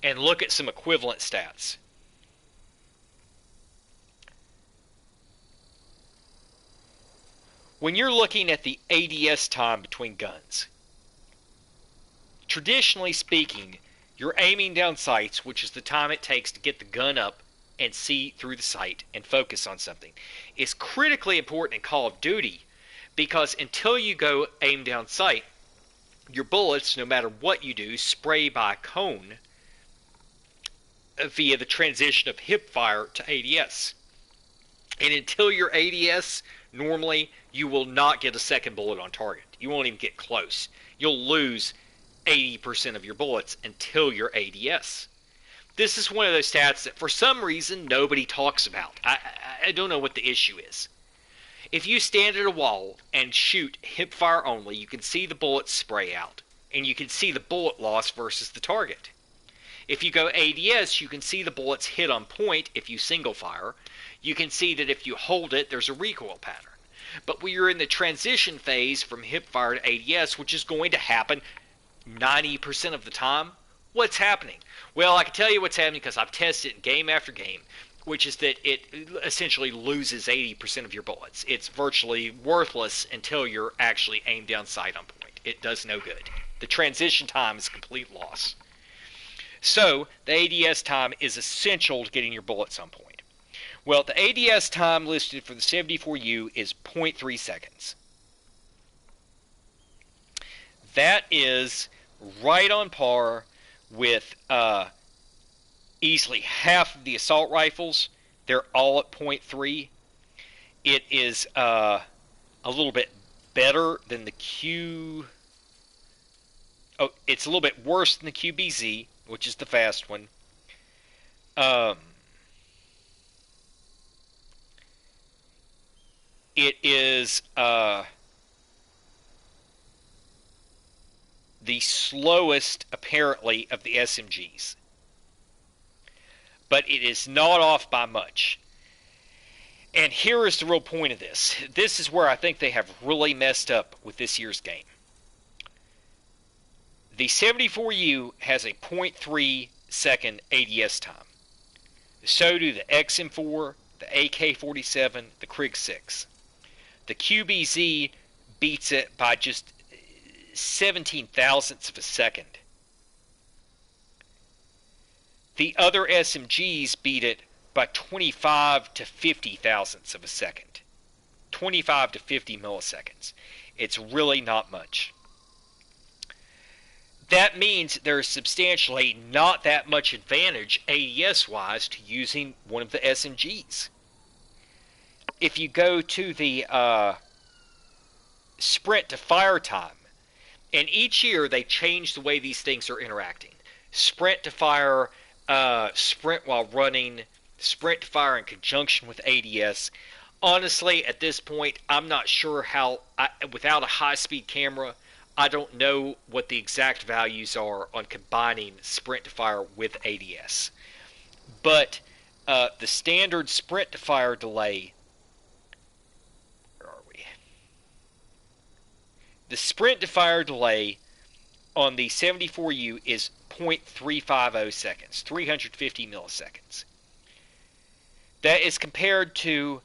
and look at some equivalent stats. When you're looking at the ADS time between guns, traditionally speaking, you're aiming down sights, which is the time it takes to get the gun up and see through the sight and focus on something. It's critically important in Call of Duty because until you go aim down sight, your bullets, no matter what you do, spray by cone via the transition of hip fire to ADS. And until your ADS, normally you will not get a second bullet on target. You won't even get close. You'll lose 80% of your bullets until your ADS. This is one of those stats that for some reason nobody talks about. I don't know what the issue is. If you stand at a wall and shoot hip fire only, you can see the bullets spray out, and you can see the bullet loss versus the target. If you go ADS, you can see the bullets hit on point if you single fire. You can see that if you hold it, there's a recoil pattern. But when you're in the transition phase from hip fire to ADS, which is going to happen 90% of the time, what's happening? Well, I can tell you what's happening because I've tested it game after game, which is that it essentially loses 80% of your bullets. It's virtually worthless until you're actually aimed down sight on point. It does no good. The transition time is complete loss. So the ADS time is essential to getting your bullets on point. Well, the ADS time listed for the 74U is 0.3 seconds. That is right on par with easily half of the assault rifles. They're all at 0.3. It is a little bit better than the Q. Oh, it's a little bit worse than the QBZ, which is the fast one. It is the slowest, apparently, of the SMGs. But it is not off by much. And here is the real point of this. This is where I think they have really messed up with this year's game. The 74U has a 0.3 second ADS time. So do the XM4, the AK-47, the Krig 6. The QBZ beats it by just 17 thousandths of a second. The other SMGs beat it by 25 to 50 thousandths of a second. 25 to 50 milliseconds. It's really not much. That means there's substantially not that much advantage ADS-wise to using one of the SMGs. If you go to the sprint to fire time, and each year they change the way these things are interacting. Sprint to fire, sprint while running, sprint to fire in conjunction with ADS. Honestly, at this point, I'm not sure how, without a high-speed camera, I don't know what the exact values are on combining sprint to fire with ADS. But the standard sprint to fire delay, where are we? The sprint to fire delay on the 74U is 0.350 seconds, 350 milliseconds. That is compared to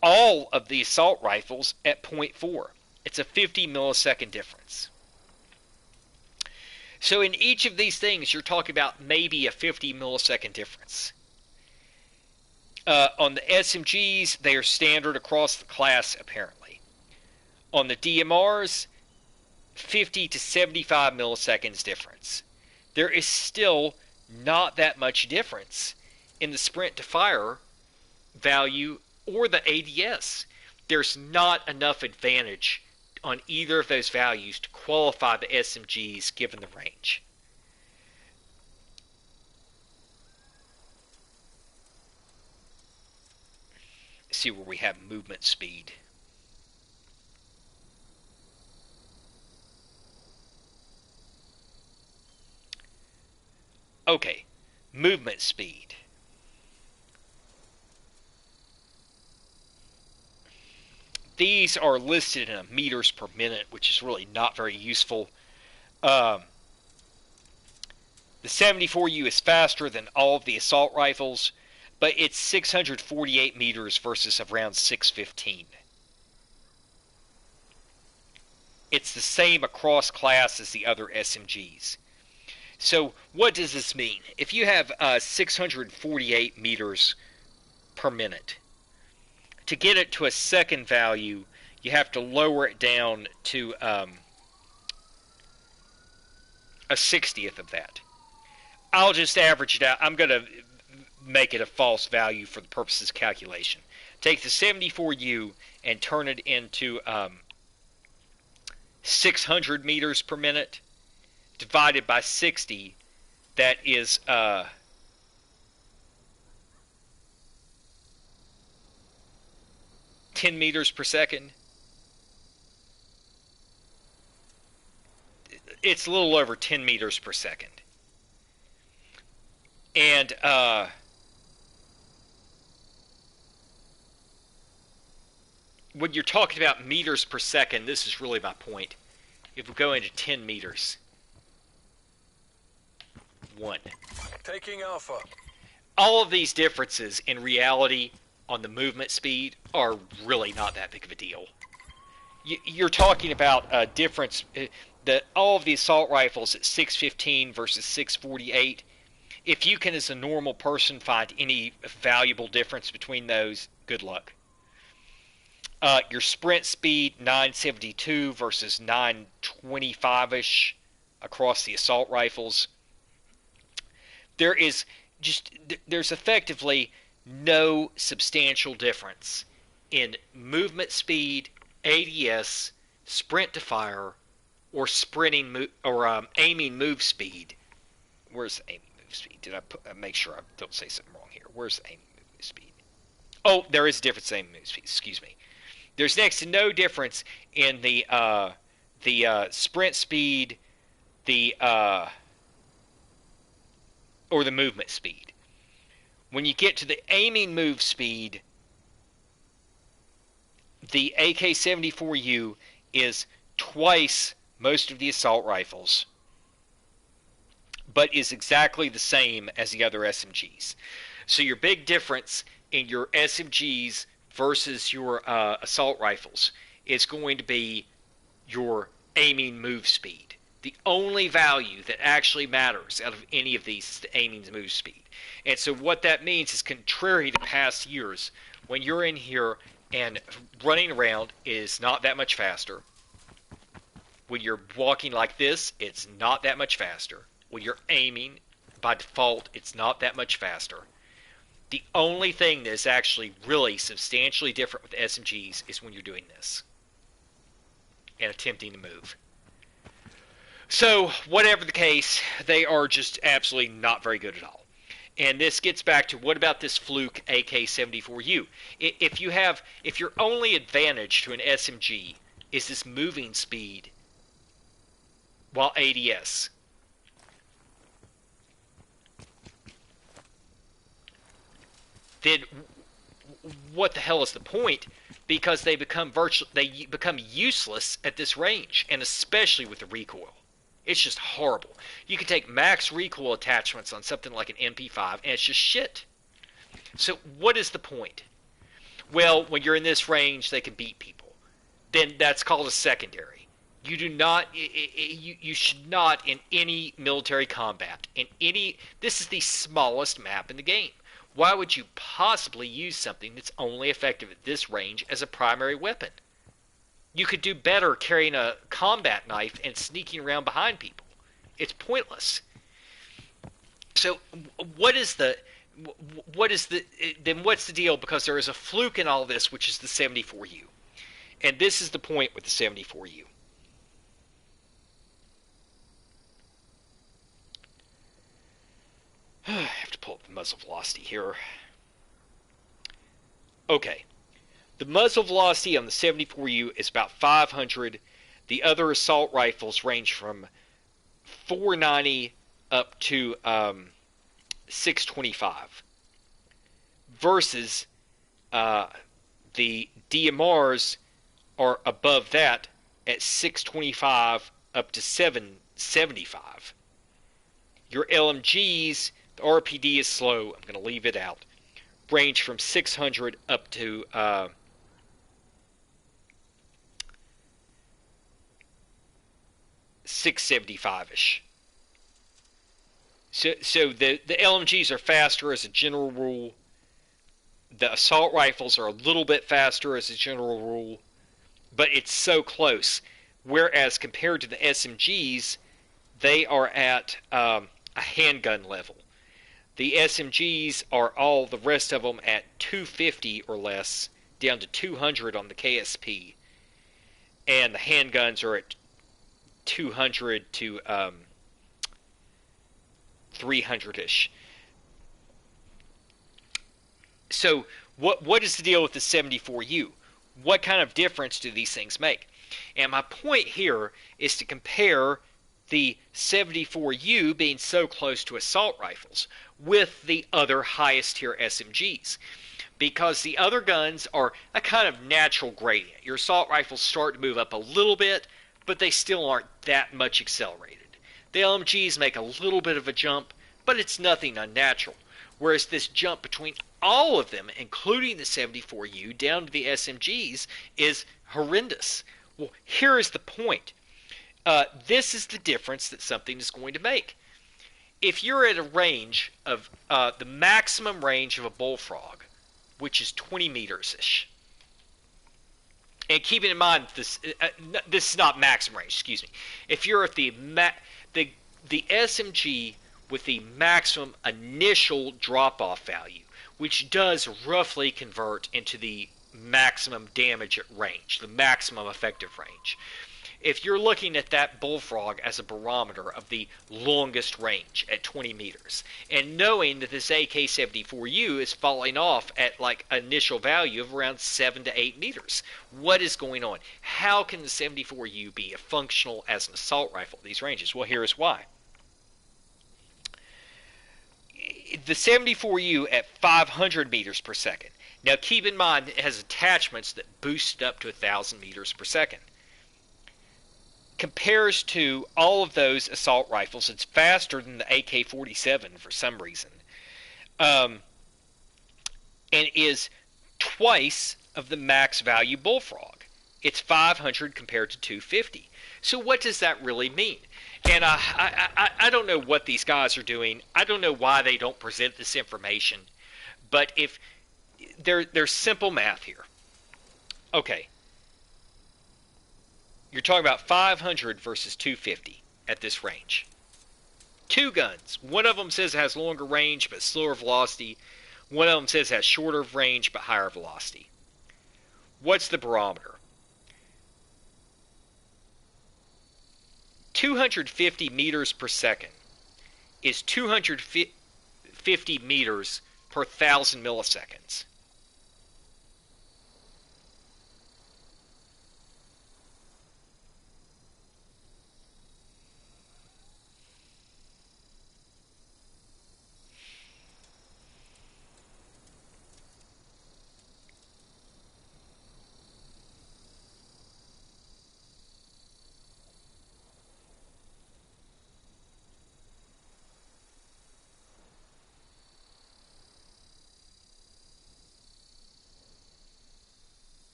all of the assault rifles at 0.4. It's a 50 millisecond difference. So in each of these things, you're talking about maybe a 50 millisecond difference. On the SMGs, they are standard across the class, apparently. On the DMRs, 50 to 75 milliseconds difference. There is still not that much difference in the sprint to fire value or the ADS. There's not enough advantage on either of those values to qualify the SMGs given the range. Let's see where we have movement speed. Okay, movement speed. These are listed in meters per minute, which is really not very useful. The 74U is faster than all of the assault rifles, but it's 648 meters versus around 615. It's the same across class as the other SMGs. So what does this mean? If you have 648 meters per minute, to get it to a second value, you have to lower it down to a 60th of that. I'll just average it out. I'm going to make it a false value for the purposes of calculation. Take the 74U and turn it into 600 meters per minute divided by 60. That is 10 meters per second. It's a little over 10 meters per second. And when you're talking about meters per second, this is really my point. If we go into 10 meters, 1. Taking Alpha. All of these differences in reality on the movement speed are really not that big of a deal. You're talking about a difference that all of the assault rifles at 615 versus 648. If you can, as a normal person, find any valuable difference between those, good luck. Your sprint speed, 972 versus 925-ish across the assault rifles. There's effectively no substantial difference in movement speed, ADS, sprint to fire, or aiming move speed. Where's the aiming move speed? Did I make sure I don't say something wrong here? Where's the aiming move speed? Oh, there is a difference in aiming move speed. Excuse me. There's next to no difference in the sprint speed, or the movement speed. When you get to the aiming move speed, the AK-74U is twice most of the assault rifles, but is exactly the same as the other SMGs. So your big difference in your SMGs versus your assault rifles is going to be your aiming move speed. The only value that actually matters out of any of these is the aiming move speed. And so what that means is, contrary to past years, when you're in here and running around is not that much faster. When you're walking like this, it's not that much faster. When you're aiming, by default, it's not that much faster. The only thing that is actually really substantially different with SMGs is when you're doing this and attempting to move. So, whatever the case, they are just absolutely not very good at all. And this gets back to, what about this fluke AK-74U? If your only advantage to an SMG is this moving speed while ADS, then what the hell is the point? Because they become useless at this range, and especially with the recoil. It's just horrible. You can take max recoil attachments on something like an MP5, and it's just shit. So what is the point? Well, when you're in this range, they can beat people. Then that's called a secondary. You do not. You should not in any military combat. This is the smallest map in the game. Why would you possibly use something that's only effective at this range as a primary weapon? You could do better carrying a combat knife and sneaking around behind people. It's pointless. So what's the deal? Because there is a fluke in all this, which is the 74U. And this is the point with the 74U. I have to pull up the muzzle velocity here. Okay. The muzzle velocity on the 74U is about 500. The other assault rifles range from 490 up to 625. Versus the DMRs are above that at 625 up to 775. Your LMGs, the RPD is slow. I'm going to leave it out. Range from 600 up to 675-ish. So the LMGs are faster as a general rule. The assault rifles are a little bit faster as a general rule, but it's so close. Whereas compared to the SMGs, they are at a handgun level. The SMGs are all the rest of them at 250 or less, down to 200 on the KSP. And the handguns are at 200 to 300-ish. So what is the deal with the 74U? What kind of difference do these things make? And my point here is to compare the 74U being so close to assault rifles with the other highest tier SMGs. Because the other guns are a kind of natural gradient. Your assault rifles start to move up a little bit, but they still aren't that much accelerated. The LMGs make a little bit of a jump, but it's nothing unnatural. Whereas this jump between all of them, including the 74U, down to the SMGs, is horrendous. Well, here is the point. This is the difference that something is going to make. If you're at a range of the maximum range of a bullfrog, which is 20 meters-ish, and keeping in mind this is not maximum range, excuse me. If you're at the SMG with the maximum initial drop-off value, which does roughly convert into the maximum damage at range, the maximum effective range. If you're looking at that bullfrog as a barometer of the longest range at 20 meters, and knowing that this AK-74U is falling off at like initial value of around 7 to 8 meters, what is going on? How can the 74U be functional as an assault rifle at these ranges? Well, here's why. The 74U at 500 meters per second. Now keep in mind it has attachments that boost up to 1,000 meters per second. Compares to all of those assault rifles. It's faster than the AK-47 for some reason. And is twice of the max value bullfrog. It's 500 compared to 250. So what does that really mean? And I don't know what these guys are doing. I don't know why they don't present this information. But if there's simple math here. Okay. You're talking about 500 versus 250 at this range. Two guns. One of them says it has longer range but slower velocity. One of them says it has shorter range but higher velocity. What's the barometer? 250 meters per second is 250 meters per 1,000 milliseconds.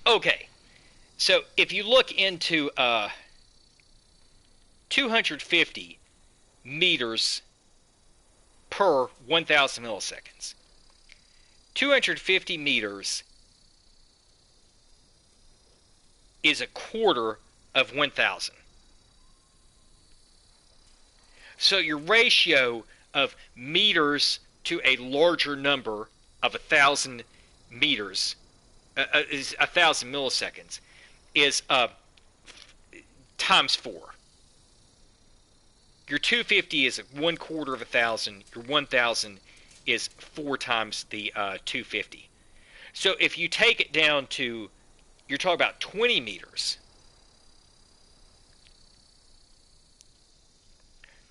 Okay, so if you look into 250 meters per 1,000 milliseconds, 250 meters is a quarter of 1,000. So your ratio of meters to a larger number of 1,000 meters is 1,000 milliseconds is times 4. Your 250 is 1/4 of 1,000. Your 1,000 is 4 times the 250. So if you take it down to, you're talking about 20 meters.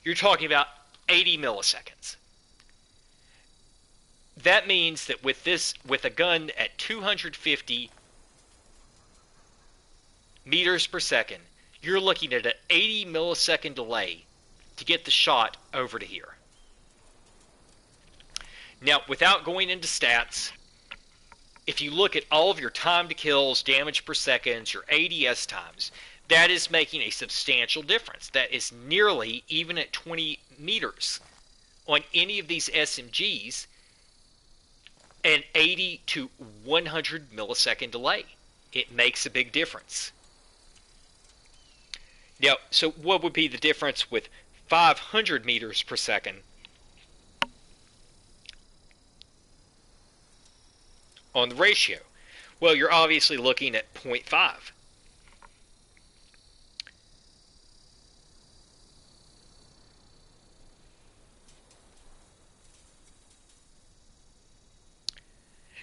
You're talking about 80 milliseconds. That means that with a gun at 250 meters per second, you're looking at an 80 millisecond delay to get the shot over to here. Now, without going into stats, if you look at all of your time to kills, damage per seconds, your ADS times, that is making a substantial difference. That is nearly, even at 20 meters, on any of these SMGs, an 80 to 100 millisecond delay. It makes a big difference. Now, so what would be the difference with 500 meters per second on the ratio? Well, you're obviously looking at 0.5.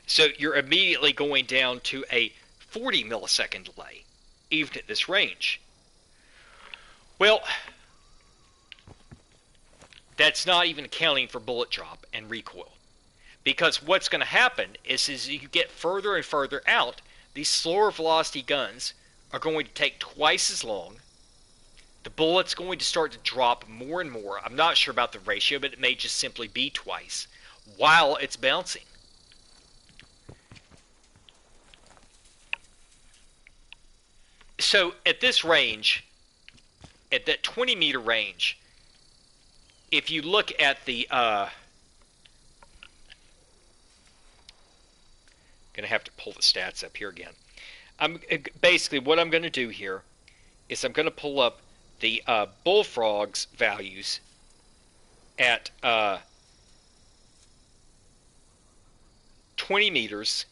So you're immediately going down to a 40 millisecond delay, even at this range. Well, that's not even accounting for bullet drop and recoil. Because what's going to happen is as you get further and further out, these slower velocity guns are going to take twice as long. The bullet's going to start to drop more and more. I'm not sure about the ratio, but it may just simply be twice while it's bouncing. So at this range, at that 20 meter range, if you look at the going to have to pull the stats up here again. Basically what I'm going to do here is I'm going to pull up the bullfrog's values at 20 meters,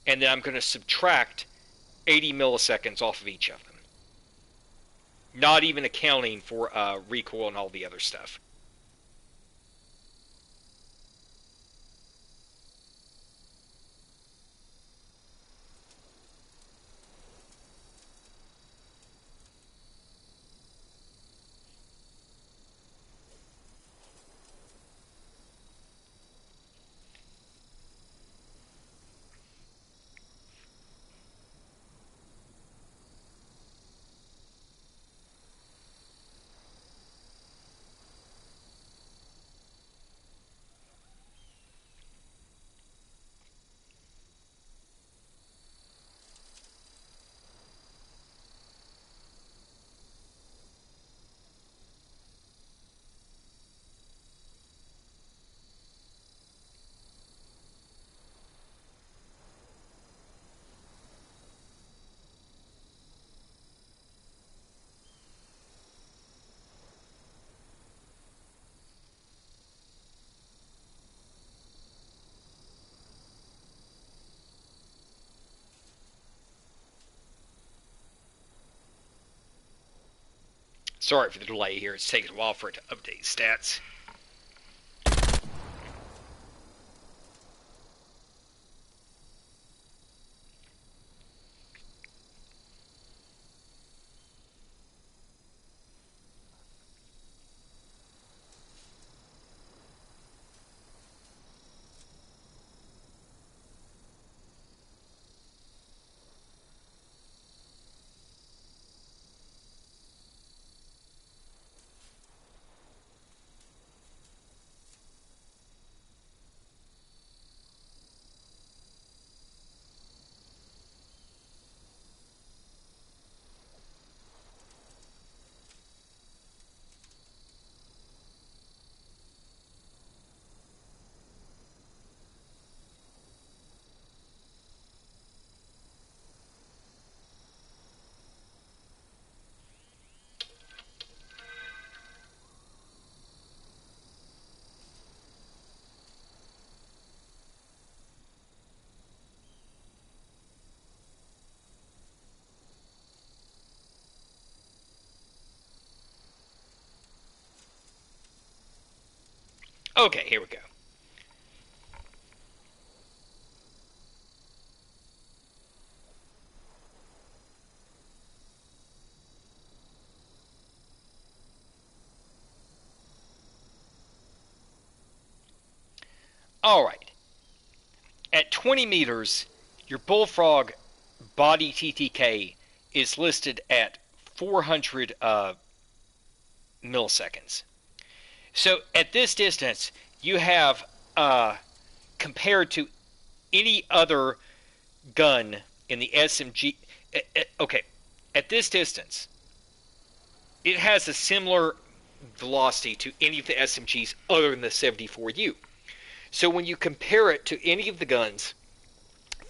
and then I'm going to subtract 80 milliseconds off of each of them, not even accounting for recoil and all the other stuff. Sorry for the delay here. It's taking a while for it to update stats. Okay, here we go. Alright. At 20 meters, your Bullfrog body TTK is listed at 400 milliseconds. So at this distance, you have, compared to any other gun in the SMG, okay, at this distance, it has a similar velocity to any of the SMGs other than the 74U. So when you compare it to any of the guns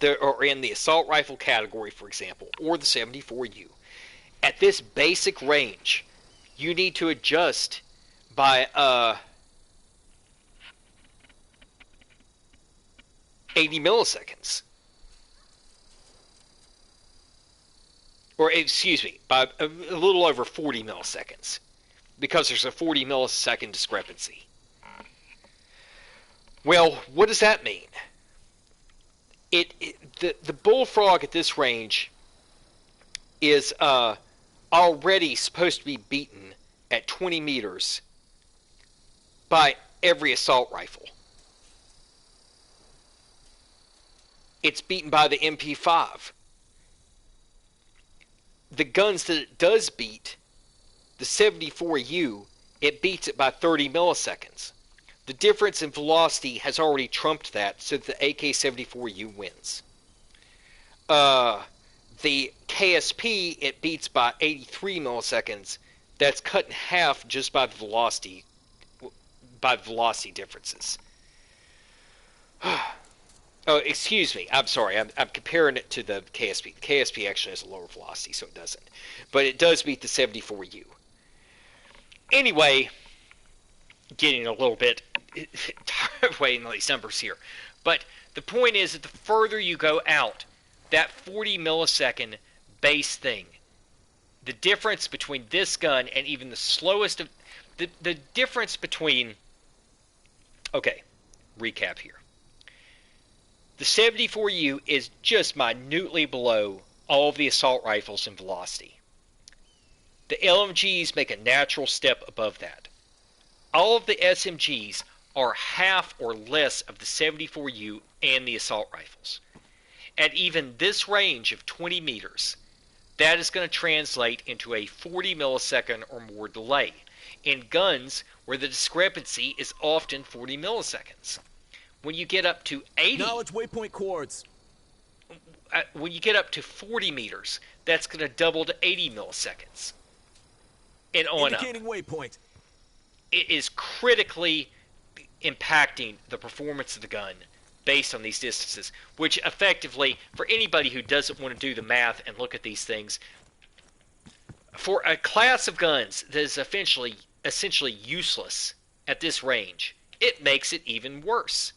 that are in the assault rifle category, for example, or the 74U, at this basic range, you need to adjust by 80 milliseconds. Or, excuse me, by a little over 40 milliseconds. Because there's a 40 millisecond discrepancy. Well, what does that mean? The Bullfrog at this range is already supposed to be beaten at 20 meters by every assault rifle. It's beaten by the MP5. The guns that it does beat, the 74U, it beats it by 30 milliseconds. The difference in velocity has already trumped that, so the AK-74U wins. The KSP, it beats by 83 milliseconds. That's cut in half just by the velocity differences. Oh, excuse me. I'm sorry. I'm comparing it to the KSP. The KSP actually has a lower velocity, so it doesn't. But it does beat the 74U. Anyway, getting a little bit tired of waiting on these numbers here. But the point is that the further you go out, that 40 millisecond base thing, the difference between this gun and even the slowest of... The difference between... Okay, recap here. The 74U is just minutely below all of the assault rifles in velocity. The LMGs make a natural step above that. All of the SMGs are half or less of the 74U and the assault rifles. At even this range of 20 meters, that is going to translate into a 40 millisecond or more delay in guns where the discrepancy is often 40 milliseconds. When you get up to 80... Knowledge waypoint coords. When you get up to 40 meters, that's going to double to 80 milliseconds. And on up. Indicating waypoint. It is critically impacting the performance of the gun based on these distances, which effectively, for anybody who doesn't want to do the math and look at these things, for a class of guns that is essentially useless at this range, it makes it even worse.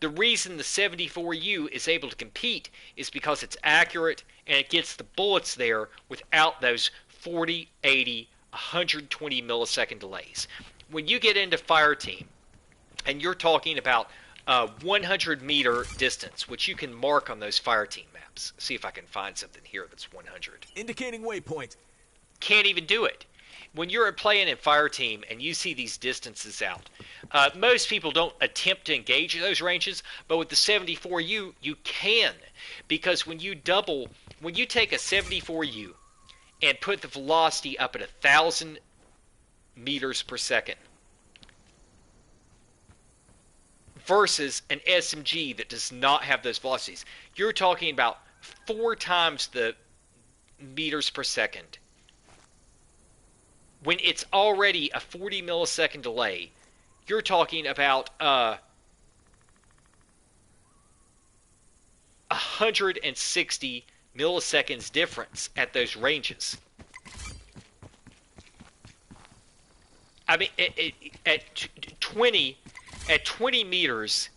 The reason the 74U is able to compete is because it's accurate and it gets the bullets there without those 40, 80, 120 millisecond delays. When you get into fireteam and you're talking about a 100 meter distance, which you can mark on those fireteam maps. See if I can find something here that's 100. Indicating waypoint. Can't even do it. When you're playing in fireteam and you see these distances out, most people don't attempt to engage in those ranges, but with the 74U, you can. Because when you take a 74U and put the velocity up at 1,000 meters per second versus an SMG that does not have those velocities, you're talking about 4 times the meters per second. When it's already a 40 millisecond delay, you're talking about 160 milliseconds difference at those ranges. I mean, at 20 meters,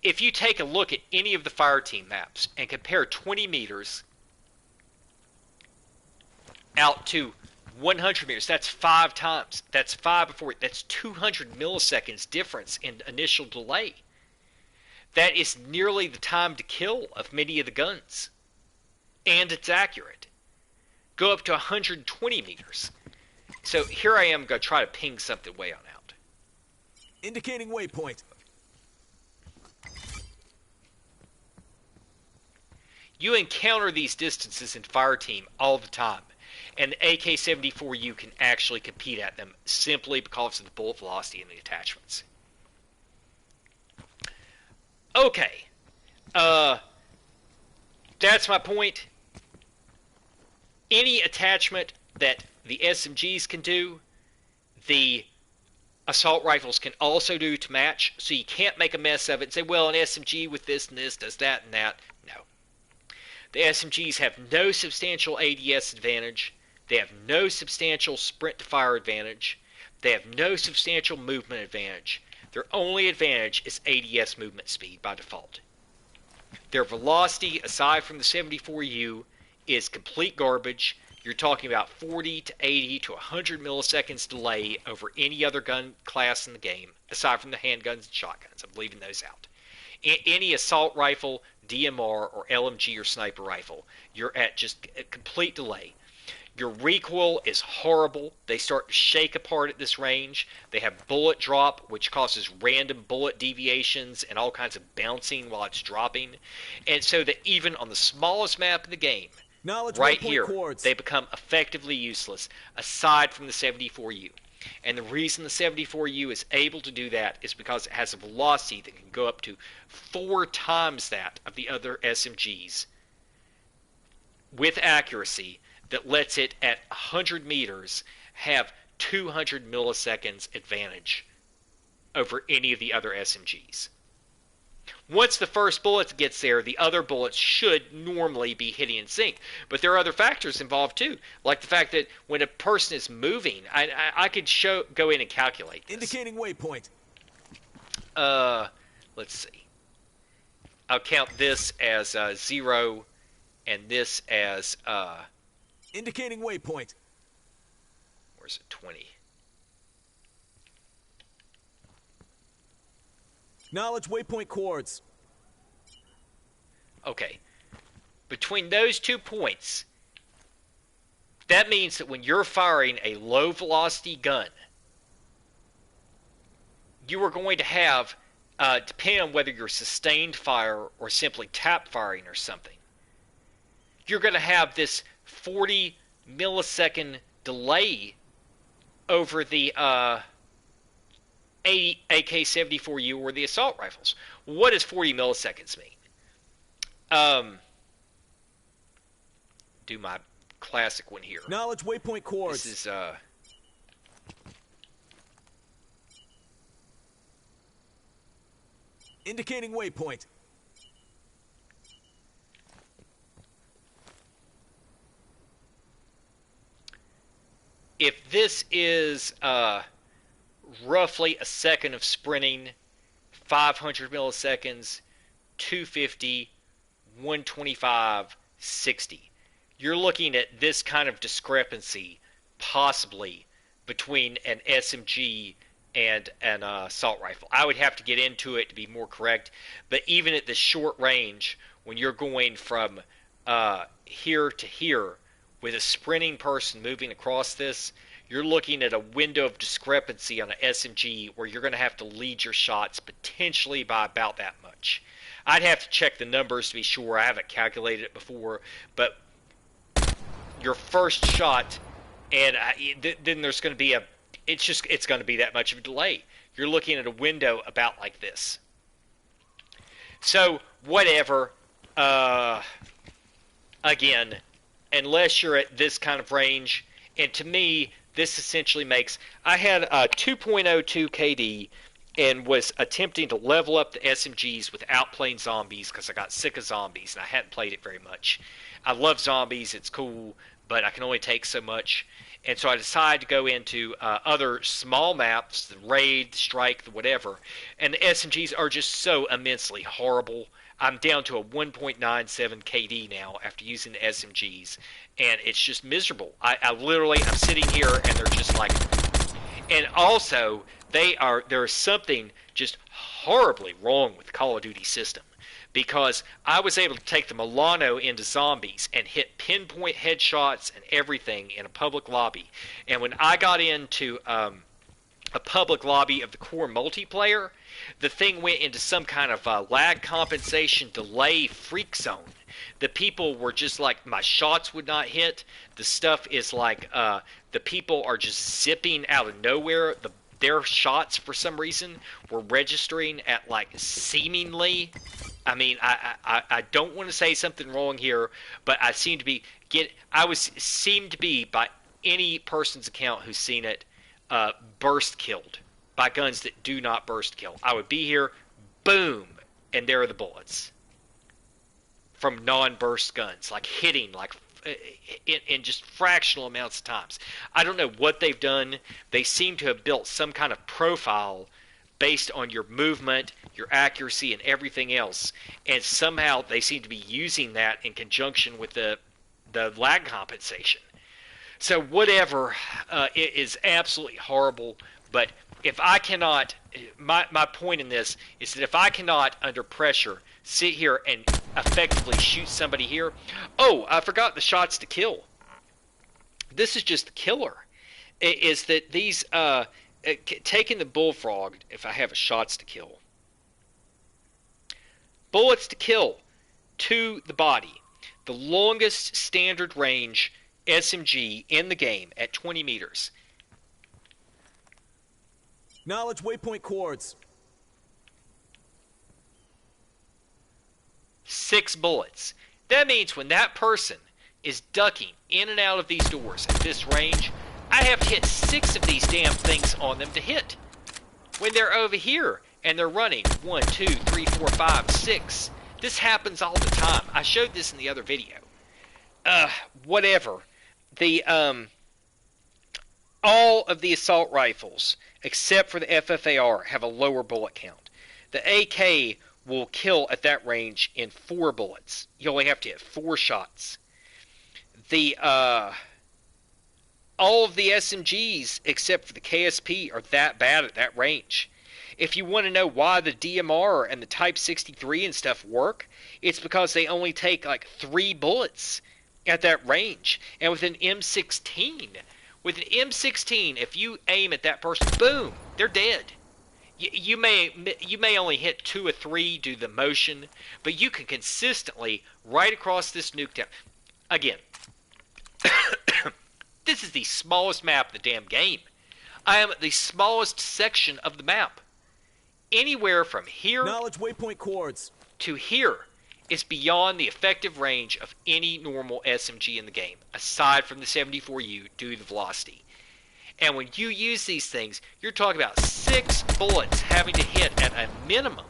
if you take a look at any of the fireteam maps and compare 20 meters out to 100 meters, that's 5 times. That's 5 before. That's 200 milliseconds difference in initial delay. That is nearly the time to kill of many of the guns. And it's accurate. Go up to 120 meters. So here I am going to try to ping something way on out. Indicating waypoint. You encounter these distances in Fireteam all the time, and the AK-74U can actually compete at them simply because of the bullet velocity and the attachments. Okay, that's my point. Any attachment that the SMGs can do, the assault rifles can also do to match, so you can't make a mess of it and say, well, an SMG with this and this does that and that. No. The SMGs have no substantial ADS advantage. They have no substantial sprint-to-fire advantage. They have no substantial movement advantage. Their only advantage is ADS movement speed by default. Their velocity, aside from the 74U, is complete garbage. You're talking about 40 to 80 to 100 milliseconds delay over any other gun class in the game, aside from the handguns and shotguns. I'm leaving those out. Any assault rifle, DMR, or LMG or sniper rifle, you're at just a complete delay. Your recoil is horrible. They start to shake apart at this range. They have bullet drop, which causes random bullet deviations and all kinds of bouncing while it's dropping. And so that even on the smallest map in the game, right here, they become effectively useless, aside from the 74U. And the reason the 74U is able to do that is because it has a velocity that can go up to 4 times that of the other SMGs with accuracy that lets it at 100 meters have 200 milliseconds advantage over any of the other SMGs. Once the first bullet gets there, the other bullets should normally be hitting in sync. But there are other factors involved too, like the fact that when a person is moving, I could go in and calculate this. Indicating waypoint. Let's see. I'll count this as 0 and this as Indicating waypoint. where's it? 20. Knowledge waypoint coords. Okay. Between those 2 points, that means that when you're firing a low velocity gun, you are going to have, depending on whether you're sustained fire or simply tap firing or something, you're going to have this 40 millisecond delay over the AK-74U or the assault rifles. What does 40 milliseconds mean? Do my classic one here. Knowledge waypoint coords. This is indicating waypoint. if this is roughly a second of sprinting, 500 milliseconds, 250, 125, 60. You're looking at this kind of discrepancy possibly between an SMG and an assault rifle. I would have to get into it to be more correct, but even at the short range, when you're going from here to here with a sprinting person moving across this, you're looking at a window of discrepancy on an SMG where you're going to have to lead your shots potentially by about that much. I'd have to check the numbers to be sure. I haven't calculated it before, but your first shot, and then there's going to be it's going to be that much of a delay. You're looking at a window about like this. So whatever. Again, unless you're at this kind of range, and to me, this essentially makes. I had a 2.02 KD and was attempting to level up the SMGs without playing zombies because I got sick of zombies and I hadn't played it very much. I love zombies, it's cool, but I can only take so much. And so I decided to go into other small maps, the raid, the strike, the whatever. And the SMGs are just so immensely horrible. I'm down to a 1.97 KD now after using the SMGs, and it's just miserable. I literally, I'm sitting here and they're just like, and also there's something just horribly wrong with the Call of Duty system, because I was able to take the Milano into zombies and hit pinpoint headshots and everything in a public lobby, and when I got into a public lobby of the core multiplayer, the thing went into some kind of lag compensation delay freak zone. The people were just like, my shots would not hit. The stuff is like, the people are just zipping out of nowhere. Their shots, for some reason, were registering at like seemingly. I mean, I don't want to say something wrong here, but I seem to be seemed to be, by any person's account who's seen it, burst killed by guns that do not burst kill. I would be here, boom, and there are the bullets from non-burst guns, like hitting like in just fractional amounts of times. I don't know what they've done. They seem to have built some kind of profile based on your movement, your accuracy, and everything else, and somehow they seem to be using that in conjunction with the lag compensation. So whatever, it is absolutely horrible. But if I cannot, my point in this is that if I cannot, under pressure, sit here and effectively shoot somebody here. Oh, I forgot the shots to kill. This is just the killer. Is that these, taking the bullfrog, if I have a shots to kill. Bullets to kill to the body. The longest standard range SMG in the game at 20 meters. Knowledge waypoint coords. 6 bullets. That means when that person is ducking in and out of these doors at this range, I have to hit 6 of these damn things on them to hit. When they're over here and they're running 1, 2, 3, 4, 5, 6. This happens all the time. I showed this in the other video. Whatever. The all of the assault rifles, except for the FFAR, have a lower bullet count. The AK will kill at that range in 4 bullets. You only have to hit 4 shots. The all of the SMGs, except for the KSP, are that bad at that range. If you want to know why the DMR and the Type 63 and stuff work, it's because they only take like 3 bullets at that range. And with an M16, if you aim at that person, boom, they're dead. You may only hit 2 or 3 due to the motion, but you can consistently, right across this nuke town. Again, this is the smallest map in the damn game. I am at the smallest section of the map. Anywhere from here Knowledge waypoint coords. to here is beyond the effective range of any normal SMG in the game, aside from the 74U due to the velocity. And when you use these things, you're talking about 6 bullets having to hit at a minimum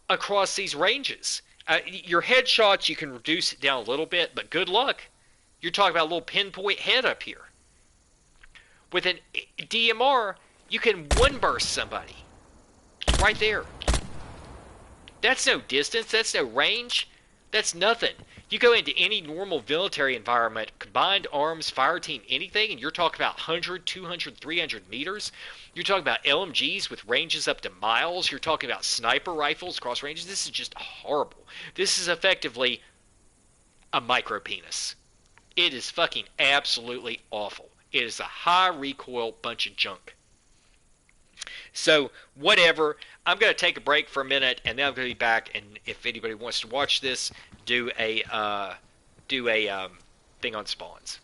across these ranges. Your headshots, you can reduce it down a little bit, but good luck. You're talking about a little pinpoint head up here. With an DMR, you can one-burst somebody. Right there. That's no distance. That's no range. That's nothing. You go into any normal military environment, combined arms, fire team, anything, and you're talking about 100, 200, 300 meters. You're talking about LMGs with ranges up to miles. You're talking about sniper rifles across ranges. This is just horrible. This is effectively a micro penis. It is fucking absolutely awful. It is a high recoil bunch of junk. So, whatever. I'm going to take a break for a minute, and then I'm going to be back. And if anybody wants to watch this, do a thing on spawns.